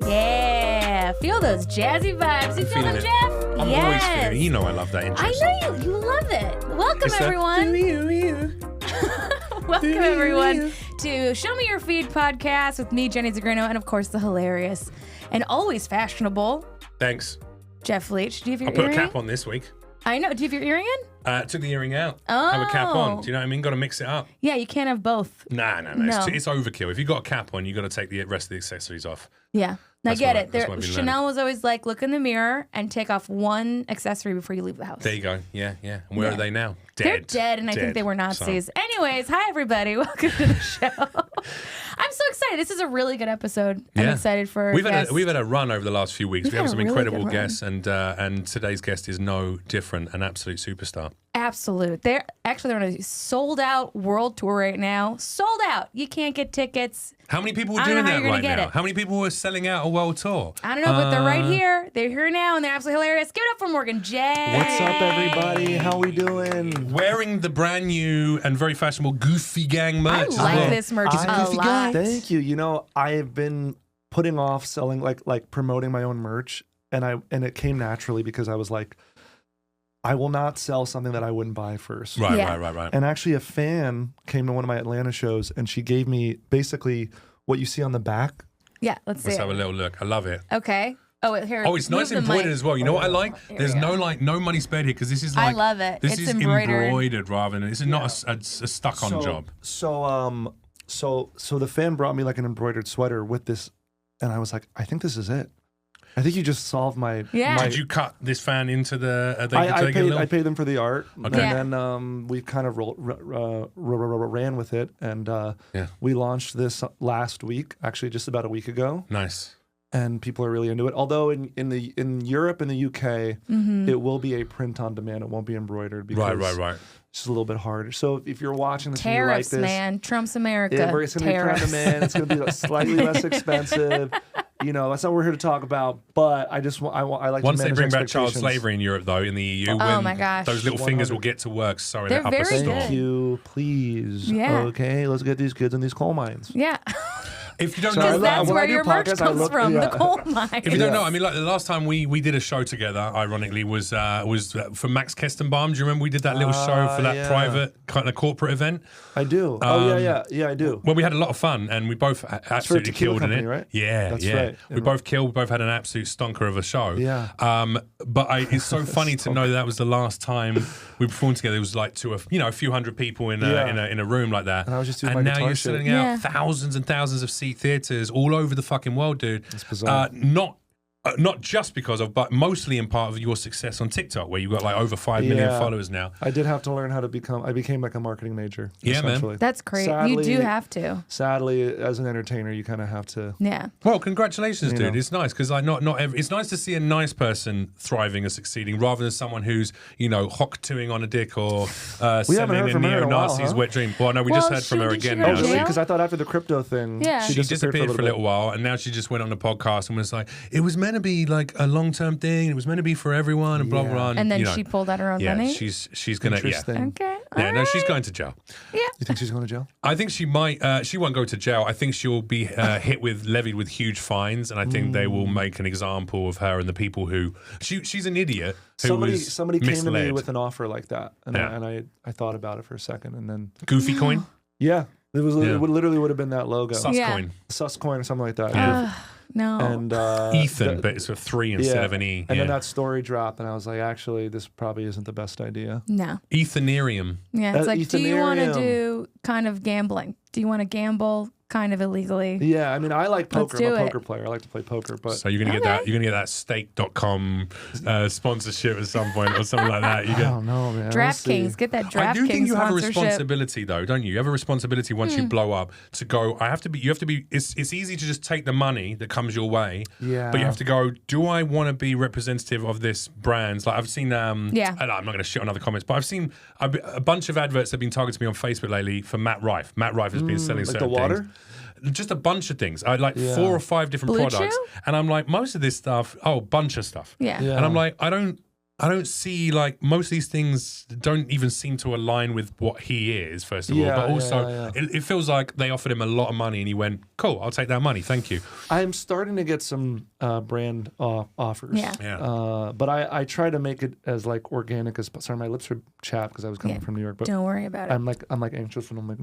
Yeah, feel those jazzy vibes. You feel them, it. Jeff? I'm always feeling it. You know I love that intro. I know you love it. Welcome, everyone. Welcome, everyone, to Show Me Your Feed podcast with me, Jenny Zagrino, and of course, the hilarious and always fashionable Thanks. Jeff Leach. Do you have your I put earring a cap in? on this week. I know. Do you have your earring in? Took the earring out. Have a cap on. Oh. Do you know what I mean? Got to mix it up. Yeah, you can't have both. Nah. No. It's overkill. If you got a cap on, you got to take the rest of the accessories off. Yeah. I That's get what- it. that's what I've been Chanel was always like, look in the mirror and take off one accessory before you leave the house. There you go. Yeah. And where Yeah. are they now? They're dead, and I think they were Nazis. Anyways, hi, everybody. Welcome to the show. I'm so excited. This is a really good episode. I'm excited for We've had a run over the last few weeks. We've We have had some a really incredible good run. guests, and today's guest is no different, an absolute superstar. Absolute. They're on a sold-out world tour right now. Sold out. You can't get tickets. How many people are I don't doing know how that you're right gonna get now? it. How many people are selling out a world tour? I don't know, but they're right here. They're here now, and they're absolutely hilarious. Give it up for Morgan J. What's up, everybody? How we doing? Wearing the brand new and very fashionable Goofy Gang I merch. as like well. this merch I- a lot. Thank you. You know, I have been putting off selling, like promoting my own merch, and it came naturally because I was like, I will not sell something that I wouldn't buy first. Right. Yeah. And actually, a fan came to one of my Atlanta shows, and she gave me basically what you see on the back. Yeah, let's see Let's it. have a little look. I love it. Okay. Oh, here. Oh, it's nice move the embroidered mic. as well. You know what I like? Here There's we go. no money spared here because this is I like love it. This It's is embroidered. rather than this is not a stuck-on job. So the fan brought me like an embroidered sweater with this, and I was like, I think this is it. I think you just solved my. Yeah. my Did you cut this fan into the? I paid them for the art, Okay. and then we kind of ran with it, and we launched this last week, actually just about a week ago, Nice. and people are really into it. Although in Europe and the UK, it will be a print on demand; it won't be embroidered because Right. it's just a little bit harder. So if you're watching this Tariffs, and you like this, man. Trump's America. it's going to be print on demand. It's going to be slightly less expensive. You know, that's not what we're here to talk about. But I like Once to they manage bring back child expectations. slavery in Europe, though, in the EU, Oh my gosh. those little fingers will 100. get to work sewing They're it up a very storm. good. Thank you, please. Yeah. Okay, let's get these kids in these coal mines. Yeah. If you don't Sorry, know, Because that's when where I do your merch podcasts, I comes look- from, yeah. the coal mine. if you don't know, Yeah. I mean, like the last time we did a show together, ironically, was for Max Kestenbaum. Do you remember we did that little show for that yeah. private kind of corporate event? I do. yeah, I do. Well, we had a lot of fun, and we both absolutely tequila killed in it. company, right? Yeah, That's yeah. right. We both killed. We both had an absolute stonker of a show. Yeah. But it's so funny to know that was the last time we performed together. It was like to a few hundred people in a room like that. And I was just doing and my now guitar you're shit. selling Yeah. out thousands and thousands of seat theaters all over the fucking world, dude. It's bizarre. Not just because of, but mostly in part of your success on TikTok, where you've got like over 5 million Yeah. followers now. I did have to learn how to become. I became like a marketing major. Yeah, man. essentially. That's great. You Sadly- do have to. Sadly, as an entertainer, you kind of have to. Yeah. Well, congratulations, dude. know. It's nice because like it's nice to see a nice person thriving and succeeding rather than someone who's hock-toing on a dick or sending heard a from her in a while, neo-Nazis huh? wet dream. Well, no, we just Well, heard from her did she again go to now. Oh, really? jail? Because I thought after the crypto thing, Yeah. she She disappeared for a little while, and now she just went on the podcast and was like, "It was meant to be like a long-term thing. It was meant to be for everyone," and blah blah. blah. And then you know, she pulled out her own yeah, money. she's gonna Interesting. Okay. yeah. No, she's alright. going to jail. Yeah. You think she's going to jail? I think she might. She won't go to jail. I think she'll be levied with huge fines, and I think they will make an example of her and the people who she's an idiot. Who was Somebody came to me misled. with an offer like that, and Yeah. I thought about it for a second, and then Goofy coin, yeah, it was Yeah. it literally would have been that logo, sus Yeah. coin, Suscoin or something like that. Yeah. No. And Ethan, but it's a 3 instead of an E. And yeah. then that story dropped, and I was like, actually, this probably isn't the best idea. no. Ethanerium. Yeah. It's like, do you want to Ethanerium. do kind of gambling? Do you want to gamble kind of illegally? Yeah, I mean, I like Let's poker. do I'm a it. poker player. I like to play poker, but So you're gonna get that. You're gonna get that Stake.com sponsorship at some point or something like that. You I get. don't know, man. We'll see. DraftKings. Get that DraftKings I do think you have a sponsorship. responsibility, though, don't you? You have a responsibility once you blow up to go. You have to be. It's easy to just take the money that comes your way. Yeah. But you have to go. Do I want to be representative of this brand? Like I've seen. Yeah. I'm not going to shit on other comments, but I've seen a bunch of adverts that have been targeted me on Facebook lately for Matt Rife. Matt Rife has been selling like the certain water? things. Just a bunch of things. I like Yeah. 4 or 5 different Blue products, Chew? and I'm like, most of this stuff. Bunch of stuff. Yeah. Yeah. And I'm like, I don't. I don't see, like, most of these things don't even seem to align with what he is, first of all. But also, it feels like they offered him a lot of money and he went, cool, I'll take that money. Thank you. I'm starting to get some brand offers. Yeah. But I try to make it as like organic as possible. Sorry, my lips are chapped because I was coming from New York. But don't worry about it. I'm like anxious when I'm like.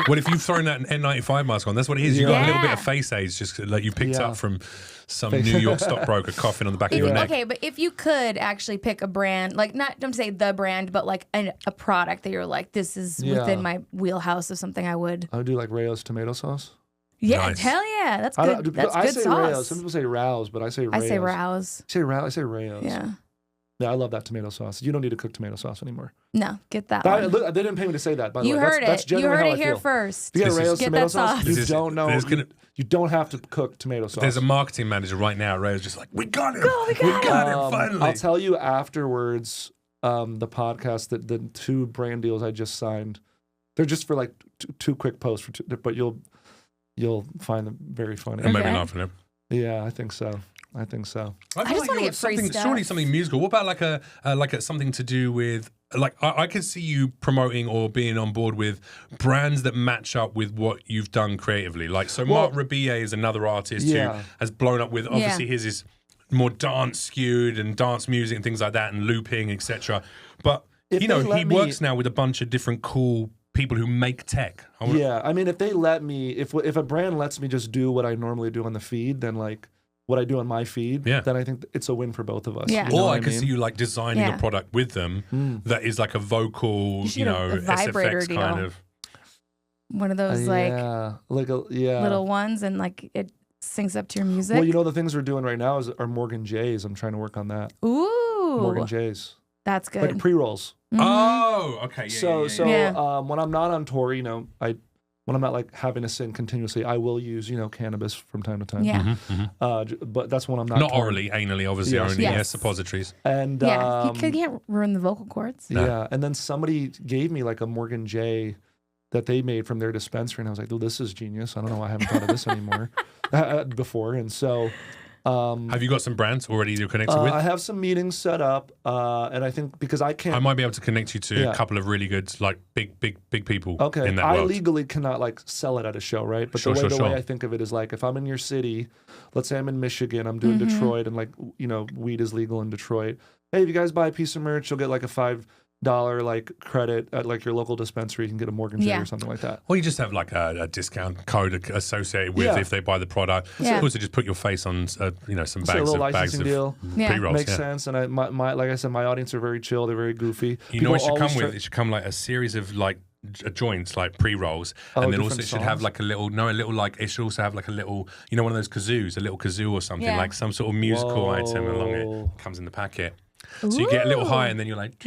Well, if you've thrown that N95 mask on, that's what it is. You got a little bit of face aids, just like you picked up from some New York stockbroker coughing on the back of your neck. Okay, but if you could actually pick a brand, like don't say the brand, but like a product that you're like, this is within my wheelhouse of something I would do like Rayo's tomato sauce. Yeah, nice. Hell yeah, that's good. That's good say sauce. Rayo's. Some people say Rao's, but I say Rayo's. I say Rao's. I say Rayo's. Yeah. Yeah, I love that tomato sauce. You don't need to cook tomato sauce anymore. No, get that They one. didn't pay me to say that, by the You way. heard That's it. You generally heard how it I here feel. first. If you get Rayo's Get tomato that sauce, sauce. you don't know. You don't have to cook tomato sauce. There's a marketing manager right now. Rayo's just like, we got him. We got him, finally. I'll tell you afterwards, the podcast, that the 2 brand deals I just signed, they're just for like two quick posts, but you'll find them very funny. And maybe not for them. Yeah, I think so. I just want to get free stuff. Surely something musical. What about like a something to do with, like, I could see you promoting or being on board with brands that match up with what you've done creatively. Like, so Mark Rabie is another artist who has blown up with, obviously his is more dance skewed and dance music and things like that and looping, etc. But he works now with a bunch of different cool people who make tech. I mean, if they let me, if a brand lets me just do what I normally do on the feed, then like what I do on my feed, then I think it's a win for both of us. Yeah. You know or I could mean? see you like designing a product with them that is like a vocal, a vibrator SFX deal. kind of. One of those little ones, and like it syncs up to your music. Well, the things we're doing right now are Morgan J's. I'm trying to work on that. Ooh, Morgan J's. That's good. Like pre-rolls. Mm-hmm. Oh, okay. When I'm not on tour, when I'm not like having to sing continuously, I will use cannabis from time to time. Yeah. But that's when I'm not orally, anally, obviously, only suppositories. And you can't ruin the vocal cords. No. Yeah, and then somebody gave me like a Morgan J that they made from their dispensary, and I was like, "Oh, this is genius! I don't know why I haven't thought of this anymore before." And so. Have you got some brands already you're connected with? I have some meetings set up, and I think because I can't, I might be able to connect you to a couple of really good, like big people in that world. I legally cannot like sell it at a show, right? But the way I think of it is like if I'm in your city, let's say I'm in Michigan, I'm doing Detroit, and like weed is legal in Detroit. Hey, if you guys buy a piece of merch, you'll get like a $5 like credit at like your local dispensary. You can get a Morgan J or something like that. Or you just have like a discount code associated with if they buy the product. Yeah. Also, just put your face on some bags a little licensing deal. Pre-rolls. Makes sense. And my like I said, my audience are very chill. They're very goofy. You know what it should come with? It should come like a series of like joints, like pre-rolls, and then also it should have like a little like it should also have like a little one of those kazoos, a little kazoo or something, like some sort of musical item along it comes in the packet. So you get a little high, and then you're like,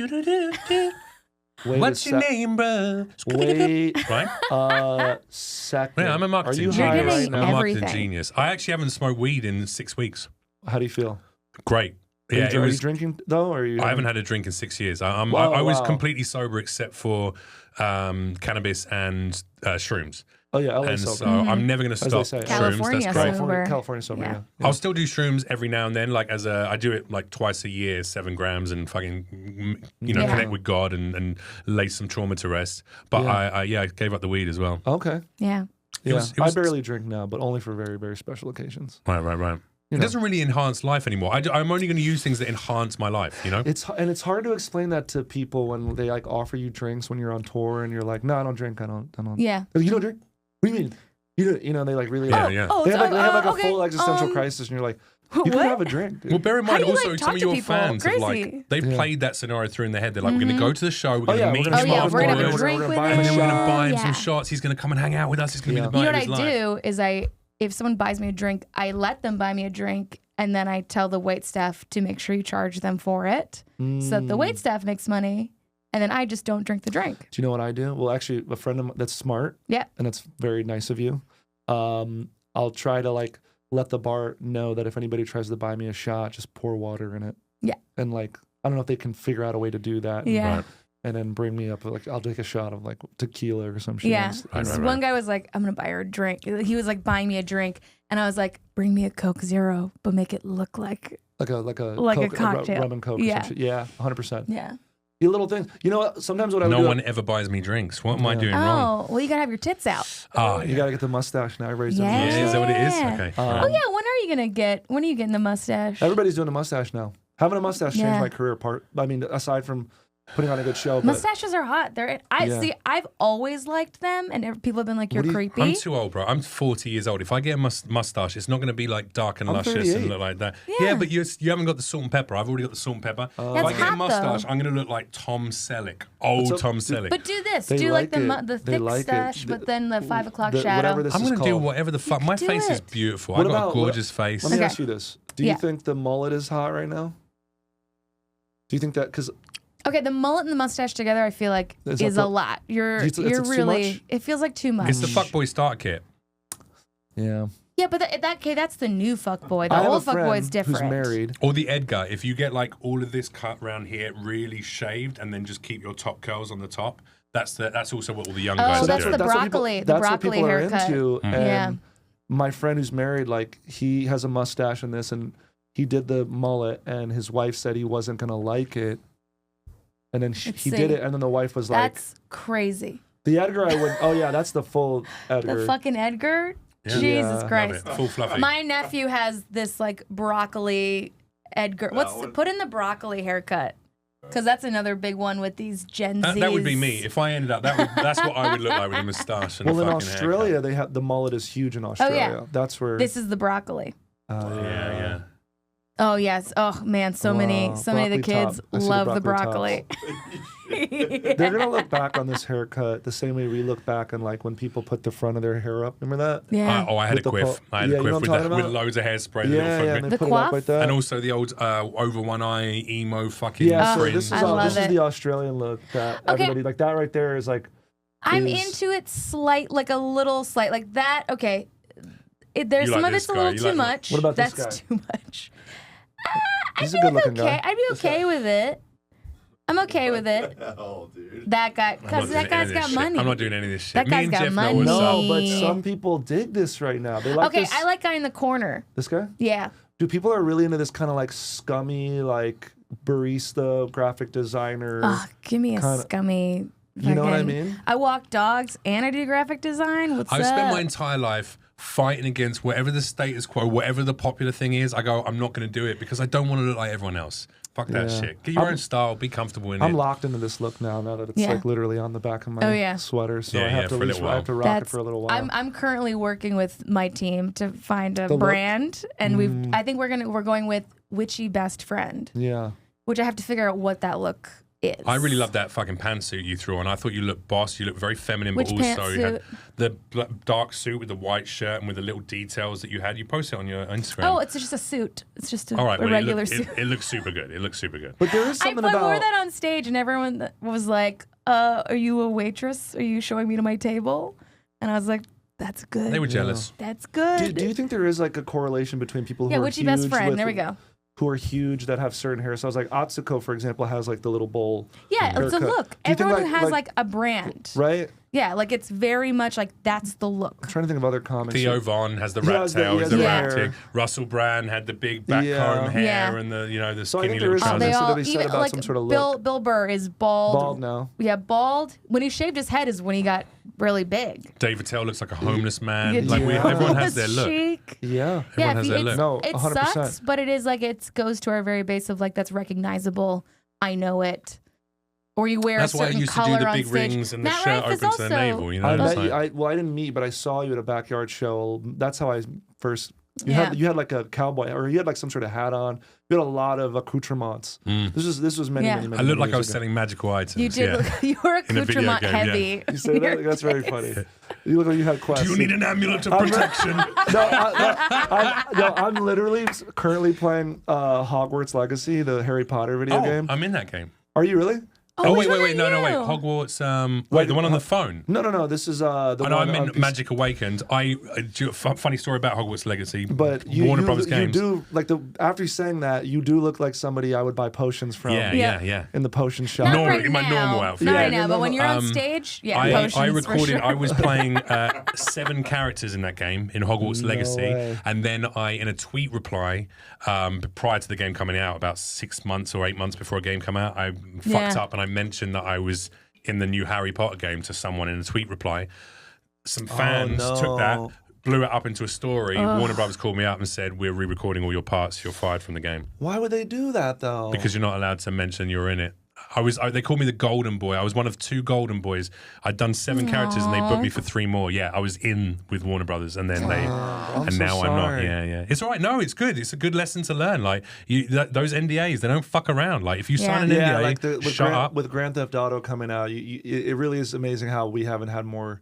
what's your name, bro? Wait, right? Second. Yeah, I'm a marketing Are you genius. high right now? I'm a marketing genius. I actually haven't smoked weed in 6 weeks. How do you feel? Great. Yeah, are you drinking though? Or I haven't had a drink in 6 years. I was completely sober except for cannabis and shrooms. Oh yeah, LA and sober. so I'm never going to stop shrooms. California That's great. sober. California sober. Yeah. I'll still do shrooms every now and then. Like I do it like twice a year, 7 grams, and fucking connect with God and lay some trauma to rest. But I gave up the weed as well. Okay. Yeah. It was I barely drink now, but only for very, very special occasions. Right. It doesn't really enhance life anymore. I'm only going to use things that enhance my life, It's hard to explain that to people when they like offer you drinks when you're on tour and you're like, no, I don't drink. I don't. Yeah. You don't drink? What do you mean? They like really. They have like a full existential crisis, and you're like, you can have a drink. Dude. Well, bear in mind also some of your people? fans have like they've played that scenario through in their head. They're like, we're going to go to the show. We're going to meet him afterwards. We're going to have a drink with him. And then we're going to buy him some shots. He's going to come and hang out with us. He's going to be the night of his life. You know what I do is if someone buys me a drink, I let them buy me a drink, and then I tell the wait staff to make sure you charge them for it, so that the wait staff makes money. And then I just don't drink the drink. Do you know what I do? Well, actually, a friend of mine that's smart. Yeah. And that's very nice of you. I'll try to like let the bar know that if anybody tries to buy me a shot, just pour water in it. Yeah. And like, I don't know if they can figure out a way to do that. Yeah. And then bring me up, like, I'll take a shot of like tequila or some shit. Yeah. One guy was like, I'm going to buy her a drink. He was like buying me a drink. And I was like, bring me a Coke Zero, but make it look like like a Coke, cocktail. Rum and Coke. Yeah. Or some shit. Yeah, 100%. Yeah. The little things. You know what? Sometimes what I would do. No one ever buys me drinks. What am I doing wrong? Oh, well, you gotta have your tits out. Oh, You gotta get the mustache now. Everybody's doing the Yeah. mustache. Is that what it is? Okay. Oh yeah, when are you gonna get? When are you getting the mustache? Everybody's doing a mustache now. Having a mustache changed Yeah. my career. I mean, aside from putting on a good show, but Mustaches are hot. See. I've always liked them, and people have been like, "You're creepy." I'm too old, bro. I'm 40 years old. If I get a mustache, it's not going to be like dark and I'm luscious 38. and look like that. Yeah. Yeah, but you haven't got the salt and pepper. I've already got the salt and pepper. If That's I get a hot, mustache, though. I'm going to look like Tom Selleck. Old Tom Selleck. But do this. They Do like like the it. They thick like it. stash, but then the 5 o'clock the- shadow. whatever this I'm is going to do called. whatever the fuck. My do face is it. beautiful. What I got about- a gorgeous face. Let me Okay. ask you this: Do you Yeah. think the mullet is hot right now? Do you think that because Okay, the mullet and the mustache together, I feel like Is is that a the- lot. You're It's too really. much? It feels like too much. It's the fuckboy starter kit. yeah, Yeah, but that's the new fuckboy. The I have old a friend fuckboy's different. who's married. Or the Edgar. If you get like all of this cut around here really shaved and then just keep your top curls on the top, that's also what all the young Oh, guys that's do. the broccoli. The That's what broccoli people are haircut. into. And Yeah. my friend who's married, like he has a mustache and this, and he did the mullet, and his wife said he wasn't gonna like it, and then Let's he see. did it, and then the wife was like, That's crazy. "The Edgar, I would. Oh yeah, that's the full Edgar." The fucking Edgar. Yeah. Jesus Yeah. Love Christ. it. Full fluffy. My nephew has this like broccoli Edgar. Put in the broccoli haircut? Because that's another big one with these Gen Zs. That would be me. If I ended up, that's what I would look like with a moustache and well, a in fucking Australia, haircut. they have the mullet is huge in Australia. That's where. This is the broccoli. Yeah. Oh yes. Oh man, so many of the broccoli kids top. I see the love the broccoli broccoli. They're gonna look back on this haircut the same way we look back on like when people put the front of their hair up. Remember that? Yeah. I had a With the quiff. I had yeah, a you know quiff what with, I'm talking with about? loads of hairspray. Yeah, and they The put it up coif? like that. And also the old over one eye emo fucking Yeah, so fringe. this is I all, love this is it. the Australian look that Okay. everybody like that right there is like. I'm is- into it like a little slight, like that. Okay. There's You some like of this it's a guy, little you too like- much. What about this That's guy? too much. He's I'd a be good-looking okay. guy. I'd be okay with it. I'm okay with it. Oh, dude. That guy, I'm not because doing that any guy's of this got shit. money. I'm not doing any of this shit. That Me guy's and got Jeff know money. what's up. No, but Me. some people dig this right now. They like Okay, this. I like guy in the corner. this guy. Yeah. Do people are really into this kind of like scummy, like barista, graphic designer? Oh, give me a kinda- scummy. You know what I fucking- mean? I walk dogs and I do graphic design. What's I've up? spent my entire life fighting against whatever the status quo, whatever the popular thing is. I go, I'm not going to do it because I don't want to look like everyone else. Fuck that Yeah. shit. Get your I'm- own style. Be comfortable in I'm it. locked into this look now that it's Yeah. like literally on the back of my Oh, yeah. sweater. So Yeah, I have yeah, to for a at least little I have to rock it for a little while. I'm currently working with my team to find a The look? brand, and I think we're going with witchy best friend, yeah. which I have to figure out what that look is. I really love that fucking pantsuit you threw on. I thought you looked boss. You looked very feminine, Which but also you had pantsuit? the dark suit with the white shirt and with the little details that you had. You posted it on your Instagram. Oh, it's just a suit. It's just a, all right. a Well, regular suit. it looks super good. It looks super good. But there is I something wore about that on stage, and everyone was like, "Are you a waitress? Are you showing me to my table?" And I was like, "That's good. They were jealous. That's good." Do you think there is like a correlation between people who yeah, are witchy huge best friend. with- There we go. who are huge that have certain hairstyles? Like Otsuko, for example, has like the little bowl. Yeah, it's a haircut. look. Do you think, Everyone who has like a brand. right? Yeah, like it's very much like that's the look. I'm trying to think of other comics. Theo Von has the He rat has the- tail, he he's has the the rat hair. tick. Russell Brand had the big back Yeah. comb hair Yeah. and the So I skinny think there little is trousers. something that they said even about like some sort of look. Bill Burr is bald. Bald now. Yeah, bald. When he shaved his head is when he got really big. Dave Attell looks like a homeless man. Yeah, Like Yeah. everyone has their look. Chic. Yeah. Yeah, Everyone has their look. No, it 100%. sucks, but it is like it goes to our very base of like that's recognizable. I know it. Or you wear That's a why I certain used to color do the on big stage. rings and the Matt shirt Rife is open to the also- navel. You know, I it's met you, like, well, I didn't meet, but I saw you at a backyard show. That's how I first. You Yeah. had like a cowboy, or you had like some sort of hat on. You had a lot of accoutrements. This was many, Yeah. many, many. I looked like I years was ago. selling magical items. You did. Yeah. Look, you were In a video accoutrement game, yeah. heavy. You say that? That's very funny. You look like you had quests. Do you need an amulet of I'm- protection? I'm literally currently playing Hogwarts Legacy, the Harry Potter video game. I'm in that game. Are you really? Oh, wait. No. Hogwarts. Wait, the one on the phone. No. This is the one. I meant Magic Awakened. Funny story about Hogwarts Legacy. But Warner Brothers games. You do after saying that, you do look like somebody I would buy potions from. Yeah. In the potion shop. In my normal outfit. Not right now, but when you're on stage, potions I recorded. For sure. I was playing 7 characters in that game in Hogwarts Legacy, and then in a tweet reply prior to the game coming out, about 6 months or 8 months before a game came out, I fucked up and I mentioned that I was in the new Harry Potter game to someone in a tweet reply. Some fans took that, blew it up into a story. Warner Brothers called me up and said, "We're re-recording all your parts. You're fired from the game." Why would they do that though? Because you're not allowed to mention you're in it. They called me the Golden Boy. I was one of 2 Golden Boys. I'd done 7 characters and they booked me for 3 more. Yeah, I was in with Warner Brothers, and then I'm not. Yeah. It's all right. No, it's good. It's a good lesson to learn. Like those NDAs, they don't fuck around. Like if you sign an NDA, shut up. With Grand Theft Auto coming out, it really is amazing how we haven't had more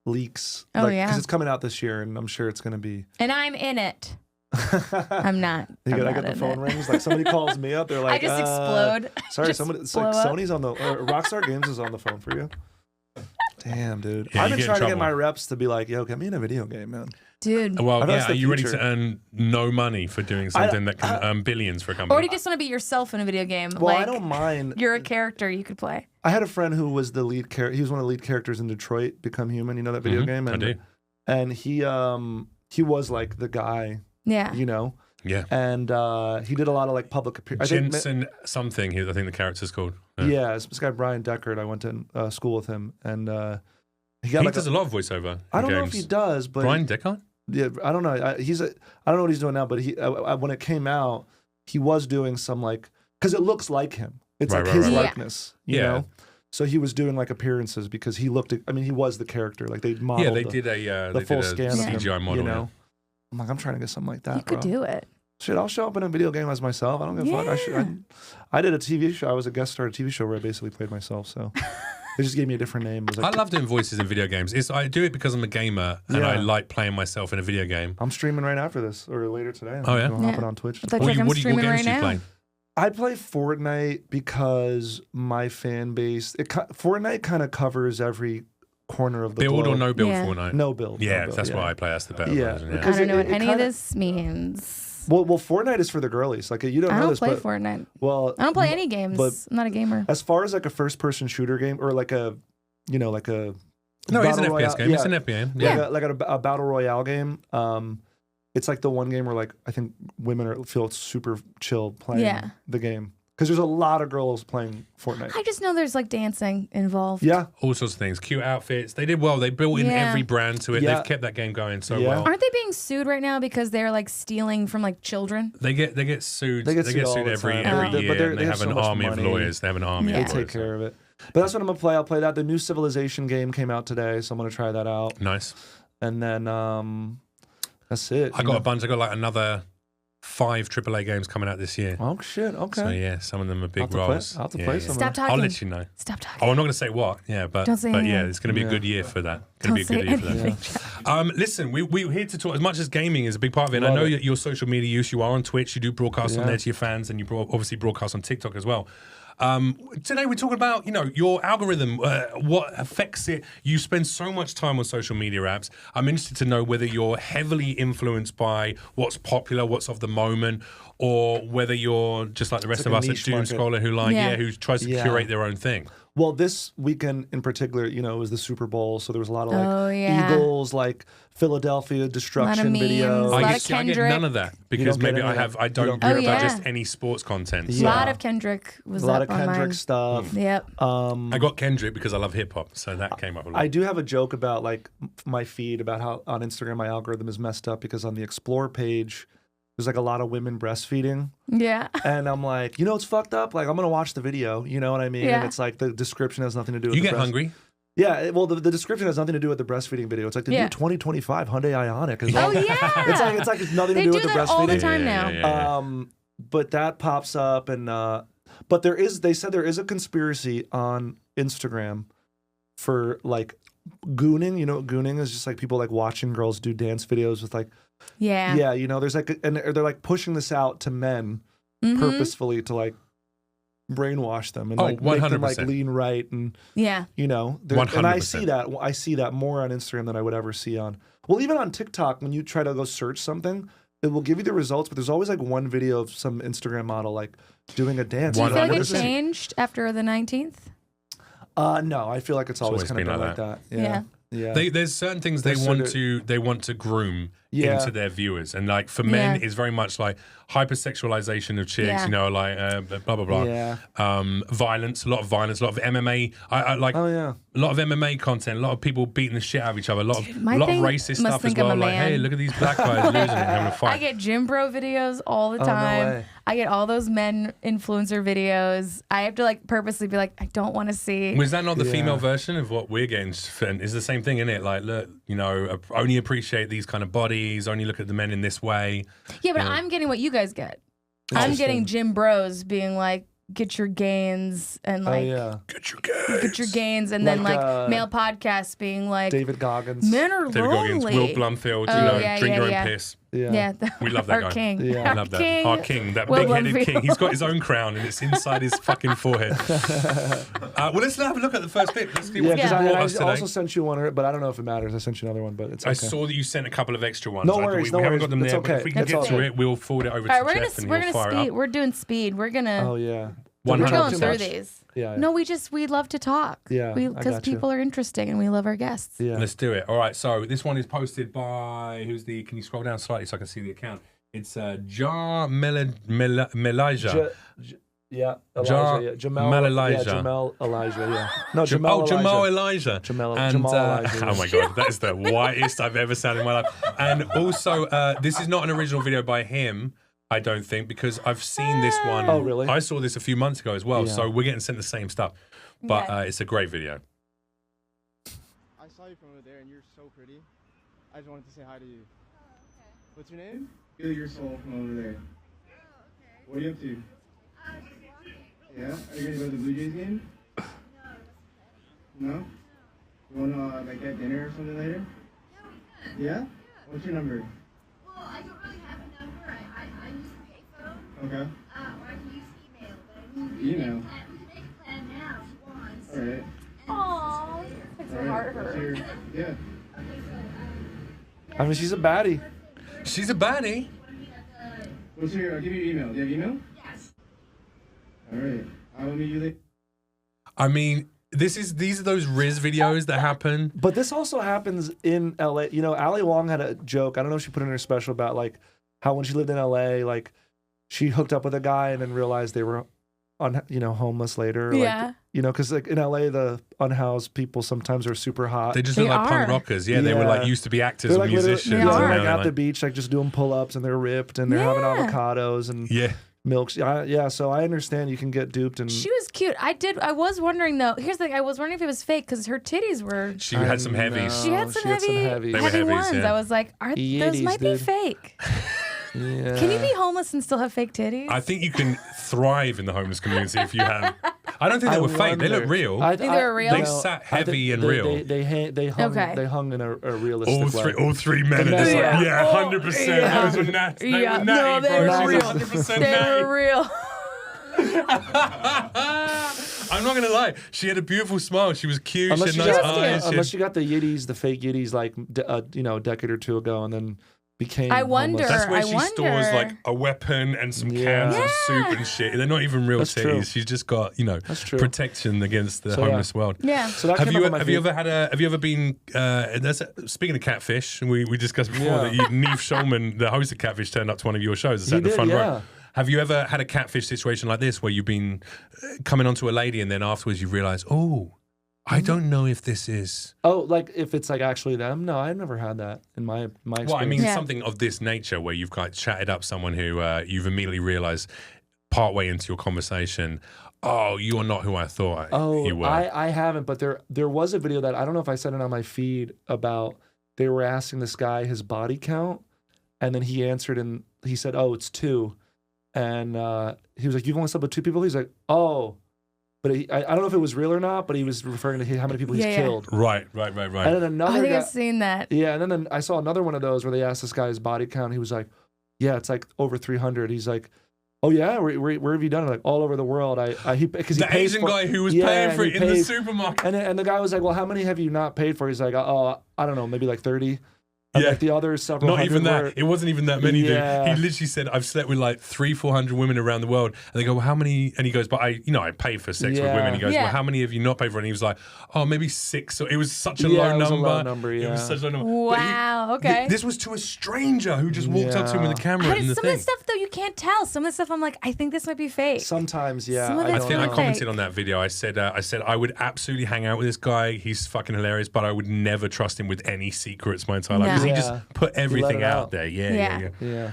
leaks. Oh because it's coming out this year, and I'm sure it's going to be. And I'm in it. I'm not. I get the phone rings. Like somebody calls me up. They're like, I just explode. Sorry, somebody. It's like Sony's on the Rockstar Games is on the phone for you. Damn, dude. Yeah, I've been trying to get my reps to be like, yo, get me in a video game, man. Dude. Well, are you ready to earn no money for doing something that can earn billions for a company? Or do you just want to be yourself in a video game? Well, I don't mind. You're a character you could play. I had a friend who was the lead character. He was one of the lead characters in Detroit Become Human. You know that video game? And, I do. And he was like the guy. Yeah. You know? Yeah. And he did a lot of like public appearances. Jensen something, I think the character's called. Yeah, this guy Brian Deckard. I went to school with him, and he does a lot of voiceover. I don't know if he does, but Brian Deckard. Yeah, I don't know. I don't know what he's doing now, but when it came out, he was doing some because it looks like him. It's his likeness, you know. So he was doing appearances because he looked. He was the character. Like they modeled. Yeah, they did a full scan CGI model. You know, I'm like, I'm trying to get something like that. You could do it. Shit, I'll show up in a video game as myself. I don't give a fuck. I did a TV show. I was a guest star at a TV show where I basically played myself. So they just gave me a different name. It was I love doing voices in video games. I do it because I'm a gamer and I like playing myself in a video game. I'm streaming right after this or later today. Oh yeah, I'm hopping on Twitch. What games do you play? I play Fortnite because my fan base. Fortnite kind of covers every corner of the build globe. Or no build Fortnite? No build. Yeah, that's why I play. That's the better version. I don't know what any of this means. Well, Fortnite is for the girlies. Like you don't know this, but I don't play Fortnite. Well, I don't play any games. But I'm not a gamer. As far as a first-person shooter game or like a. No, it's an FPS game. It's an FPS. Yeah, like a battle royale game. It's like the one game where I think women feel super chill playing the game. Because there's a lot of girls playing Fortnite. I just know there's dancing involved. Yeah. All sorts of things. Cute outfits. They did well. They built in every brand to it. They've kept that game going so well. Aren't they being sued right now because they're stealing from children? They get sued. They get sued every year. But they have an army of lawyers. They have an army of lawyers. They take care of it. But that's what I'm going to play. I'll play that. The new Civilization game came out today, so I'm going to try that out. Nice. And then that's it. I got a bunch. I got another 5 AAA games coming out this year. Oh shit! Okay. So yeah, some of them are big rolls. I'll have to play some. Stop talking. I'll let you know. Stop talking. Oh, I'm not going to say what. Yeah, but don't say anything. Yeah, it's going to be a good year for that. Going to be a good year for that. Listen, we're here to talk. As much as gaming is a big part of it, and I know your social media use. You are on Twitch. You do broadcast on there to your fans, and you obviously broadcast on TikTok as well. Today we're talking about, your algorithm, what affects it. You spend so much time on social media apps. I'm interested to know whether you're heavily influenced by what's popular, what's of the moment, or whether you're just like the rest of us, a doom scroller who tries to curate their own thing. Well, this weekend in particular, it was the Super Bowl, so there was a lot of Eagles, Philadelphia destruction videos. I get none of that because maybe I don't care about just any sports content. A lot of Kendrick was up on mine. A lot of Kendrick stuff. Yep. I got Kendrick because I love hip hop, so that came up a lot. I do have a joke about my feed about how on Instagram my algorithm is messed up because on the Explore page there's a lot of women breastfeeding. Yeah. And I'm like, it's fucked up. I'm gonna watch the video. You know what I mean? Yeah. And it's the description has nothing to do with you get hungry. Yeah, well, the description has nothing to do with the breastfeeding video. It's the new 2025 Hyundai Ioniq. It's it's nothing to do with the breastfeeding. They do that all the time now. Yeah. But that pops up, and but they said there is a conspiracy on Instagram for gooning. You know what gooning is? Just people watching girls do dance videos with there's and they're pushing this out to men purposefully to brainwash them and Oh, make them 100%. lean right and Yeah. and I see that more on Instagram than I would ever see on even on TikTok. When you try to go search something, it will give you the results, but there's always one video of some Instagram model doing a dance. Do you feel like it changed after the 19th? No, I feel like it's always kind of been like that. Yeah. There's certain things they want to groom into their viewers, and for men, it's very much hypersexualization of chicks. Blah blah blah. Yeah. Violence, a lot of MMA. A lot of MMA content. A lot of people beating the shit out of each other. A lot of racist stuff as well. Hey, look at these black guys losing and having a fight. I get gym bro videos all the time. No way. I get all those men influencer videos. I have to purposely be I don't want to see. Was that not the female version of what we're getting? It's the same thing, isn't it? Look, only appreciate these kind of bodies. Only look at the men in this way. Yeah, but I'm getting what you guys get. I'm getting gym bros being get your gains and get your gains, and then male podcasts being David Goggins, men are David lonely. Goggins, Will Blumfield, drink your own piss. Yeah, we love that our guy. king. Yeah. I love that. King. Our king, that Will big-headed Blumfield. king. He's got his own crown, and it's inside his fucking forehead. Let's have a look at the first clip. Let's see what because brought I us today. also sent you one, but I don't know if it matters. I sent you another one, but it's okay. I saw that you sent a couple of extra ones. No worries, we haven't got them it's there, but okay. if we can It's get okay. to it, we'll forward it over All right, to Jeff, and we're he'll gonna fire it speed. up. We're doing speed. We're gonna. Oh yeah. We're going 100%. through these. Yeah. No, we love to talk. Yeah, Because people are interesting and we love our guests. Yeah. Let's do it. All right, so this one is posted by can you scroll down slightly so I can see the account? It's Melija. Jamal Elijah. Jamal Elijah, yeah. No, Jamal Elijah. Jamal Elijah. Jamal Oh Elijah. my God, that is the whitest I've ever sounded in my life. And also, this is not an original video by him, I don't think, because I've seen this one. Oh, really? I saw this a few months ago as well, Yeah. so we're getting sent the same stuff. But it's a great video. I saw you from over there and you're so pretty. I just wanted to say hi to you. What's your name? Feel your soul from over there. What are you up to? Yeah? Are you gonna go to the Blue Jays game? No? You wanna get dinner or something later? Yeah? What's your number? Well, I don't really have a number. I use a payphone. Okay. Or I can use email, but I mean, Email. we can make a plan now if you want. Alright. Aww. Makes my heart hurt. Yeah. I mean, she's a baddie. She's a baddie. What's your, give me your email. Do you have email? Yes. Alright. I will meet you later. I mean, these are those Riz videos that happen. But this also happens in LA. Ali Wong had a joke. I don't know if she put in her special about how when she lived in LA, she hooked up with a guy and then realized they were homeless later. Yeah. Because in LA, the unhoused people sometimes are super hot. They just look like punk rockers. Yeah, they were used to be actors and musicians. They are. They're at the beach, just doing pull-ups, and they're ripped, and they're having avocados and milks. Yeah, so I understand you can get duped. And She was cute. I was wondering though. Here's the thing. I was wondering if it was fake because her titties were. She had some heavies. She had some heavy They were heavies, ones. yeah. I was like, those Yetis, might be dude. fake. Yeah. Can you be homeless and still have fake titties? I think you can thrive in the homeless community if you have. I don't think they were fake. They look real. Think they were real? They sat heavy and real. They hung in a realistic way. All three men. And it's Yeah. 100%. Yeah. Those were natty. They Yeah. were No, natty, they bro. were She's real. 100% They natty. were real. I'm not gonna lie. She had a beautiful smile. She was cute. Unless she you had nice got, eyes. unless you got the Yiddies, the fake Yiddies, a decade or two ago, and then became. I wonder. homeless. That's where she stores wonder. a weapon and some cans of soup and shit. They're not even real That's true. titties. She's just got That's true. protection against the homeless world. Yeah. So that Have came you up on my feed. ever been speaking of catfish, and we discussed before Yeah. that Neve Schulman, the host of Catfish, turned up to one of your shows. It's He at the did, front row. yeah. Have you ever had a catfish situation like this where you've been coming onto a lady and then afterwards you realise, I don't know if this is. Oh, if it's actually them? No, I've never had that in my experience. Well, I mean, Yeah. something of this nature where you've chatted up someone who you've immediately realised partway into your conversation, you are not who I thought you were. I haven't, but there was a video that I don't know if I sent it on my feed about they were asking this guy his body count, and then he answered and he said, it's 2. And he was like, "You've only slept with 2 people?" He's like, "Oh." But I don't know if it was real or not, but he was referring to how many people he's killed. Right. And then another I think guy, I've seen that. yeah, and then I saw another one of those where they asked this guy his body count. He was like, "Yeah, it's over 300." He's like, Oh yeah, where have you done it? Like all over the world. Because The Asian guy who was paying for it in the supermarket. And the guy was like, well, how many have you not paid for? He's like, oh, I don't know, maybe like 30. And like the others, several Not even that. were, it wasn't even that many. Yeah. Dude. He literally said, "I've slept with like 300-400 women around the world." And they go, "Well, how many?" And he goes, "But I pay for sex with women." He goes, "Well, how many have you not paid for?" And he was like, "Oh, maybe 6." So it was such a low number. It was a low number. Yeah. It was such a low number. Wow. Okay. This was to a stranger who just walked up to him with a camera. And some of the stuff though you can't tell. Some of the stuff I'm like, I think this might be fake. Sometimes, yeah. Some of I it's think I really commented fake. on that video. I said I would absolutely hang out with this guy. He's fucking hilarious, but I would never trust him with any secrets my entire life because he just put everything out there. Yeah.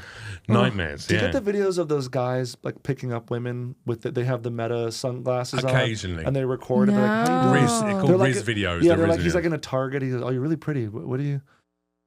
Nightmares. Do you get the videos of those guys like picking up women with they have the Meta sunglasses occasionally on, and they record and they're like, how you doing? They're called Riz videos. Yeah, they're like he's like in a Target. He goes, "Oh, you're really pretty. What do you?"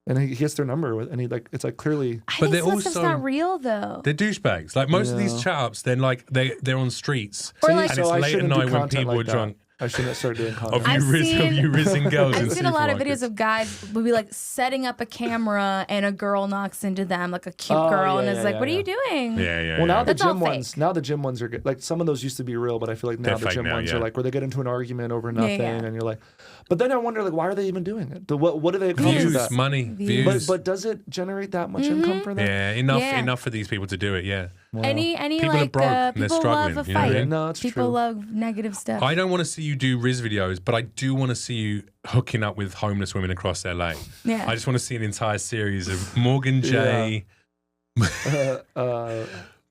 And he gets their number, and he like it's like clearly. But they're also not real though. They're douchebags. Like most of these chat ups, then like they're on streets, or and like, it's late at night when people are drunk. I shouldn't start doing content. Of you rizzing girls. I've seen a lot of videos of guys will be like setting up a camera and a girl knocks into them, like a cute girl, and is like, "What are you doing?" Well, now the gym ones, the gym ones are good. Like some of those used to be real, but I feel like now the gym ones are like where they get into an argument over nothing, and you're like, but then I wonder like why are they even doing it? What do they accomplish? Views, money, views. But does it generate that much income for them? Yeah, enough for these people to do it. Yeah. Wow. Any people like are broke and they're people struggling, love a you know what I fight. mean? No, it's people true. love negative stuff. I don't want to see you do Riz videos, but I do want to see you hooking up with homeless women across LA. Yeah. I just want to see an entire series of Morgan J.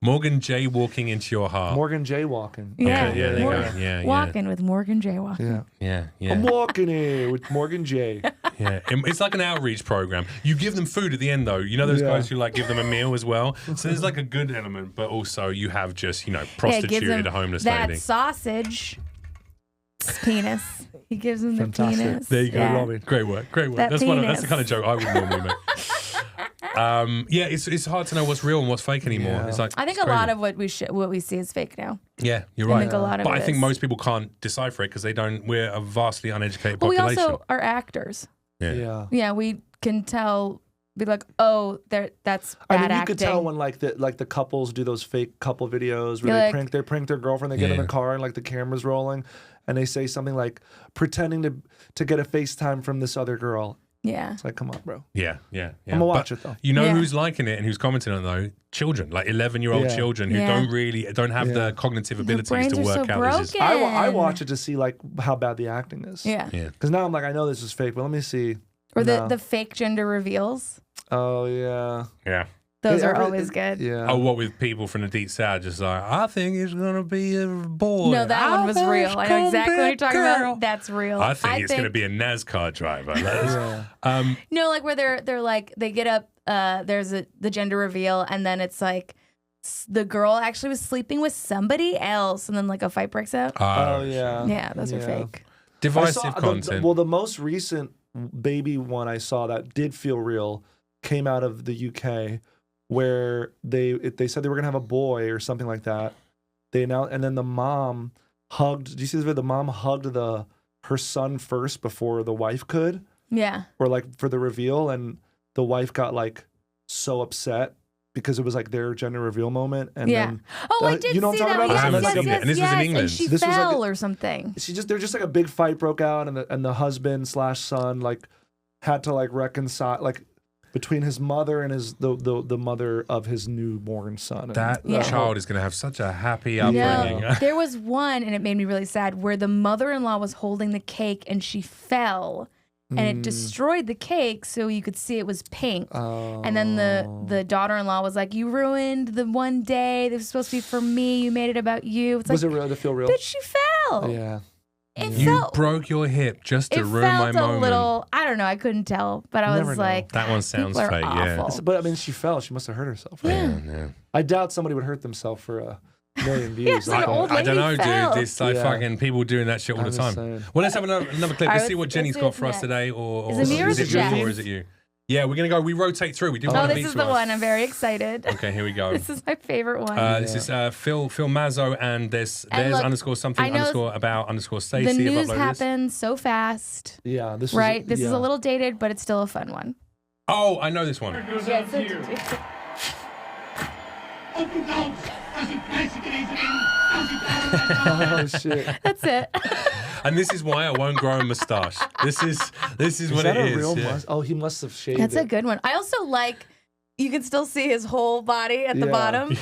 Morgan J walking into your heart. Morgan J walking. Yeah, there you go. Yeah, walking with Morgan J walking. Yeah. I'm walking here with Morgan J. Yeah, it's like an outreach program. You give them food at the end, though. You know those guys who like give them a meal as well. So there's like a good element, but also you have just prostituted a homeless that lady. Sausage penis. He gives them the penis. There you go. Love it. Great work. That's the kind of joke I would normally make. It's hard to know what's real and what's fake anymore. Yeah. It's like I think a lot of what we see is fake now. Yeah, you're right. I think a lot of but it I think is. most people can't decipher it because we're a vastly uneducated But we population. also are actors. Yeah. Yeah, we can tell. Be like, oh, that's bad I mean, you acting. could tell when like the couples do those fake couple videos where You're they like, prank their girlfriend. They get in the car and like the camera's rolling, and they say something like pretending to get a FaceTime from this other girl. Yeah. It's like, come on, bro. Yeah. I'm gonna watch it though. You know who's liking it and who's commenting on it though? Children, like 11-year-old children who don't have the cognitive abilities brains to are work so out. broken. I watch it to see like how bad the acting is. Yeah. Because now I'm like, I know this is fake, but let me see. Or the fake gender reveals. Oh yeah. Yeah. Those are always good. Yeah. Oh, what with people from the deep south just like, I think it's gonna be a boy. No, that one was real. I know exactly what you're talking about. That's real. I think it's gonna be a NASCAR driver. No, like where they're like they get up. There's the gender reveal, and then it's like the girl actually was sleeping with somebody else, and then like a fight breaks out. Oh yeah. Yeah, those are fake. Divisive content. The most recent baby one I saw that did feel real came out of the UK, where they said they were gonna have a boy or something like that. They announced, and then the mom hugged. Did you see this video? The mom hugged her son first before the wife could. Yeah. Or like for the reveal, and the wife got like so upset because it was like their gender reveal moment. And then, I did you know see what I'm that. talking about? I haven't seen it, and this was in England. And she This was fell like or something. they're just like a big fight broke out, and the husband / son like had to like reconcile like between his mother and the mother of his newborn son. That child is going to have such a happy upbringing. No, there was one, and it made me really sad, where the mother-in-law was holding the cake and she fell, and it destroyed the cake, so you could see it was pink. And then the daughter-in-law was like, "You ruined the one day. This was supposed to be for me. You made it about you." It's was like, it real to feel real? Bitch, she fell. Yeah. You broke your hip just to ruin my moment. A little, I don't know, I couldn't tell, but I was like, that one sounds people are fake, yeah. awful. But I mean, she fell. She must have hurt herself. Right? Yeah. I doubt somebody would hurt themselves for a million views. Yes, an old I don't know, lady fell. dude. It's like fucking people doing that shit all the time. Well, let's have another clip. Let's see what Jenny's got for us today. Or is it me or is it Jeff? Or is it you? Yeah, we're going to go. We rotate through. We do one Oh, of this each is the one. I'm very excited. Okay, here we go. This is my favorite one. This is Phil Mazzo, and there's look, underscore something underscore about underscore Stacey. The news happens so fast. Yeah, this is a little dated, but it's still a fun one. Oh, I know this one. Open house Oh shit! That's it. And this is why I won't grow a mustache. This is what that it a is. real Yeah. Oh, he must have shaved That's it. a good one. I also like, you can still see his whole body at the Yeah. bottom.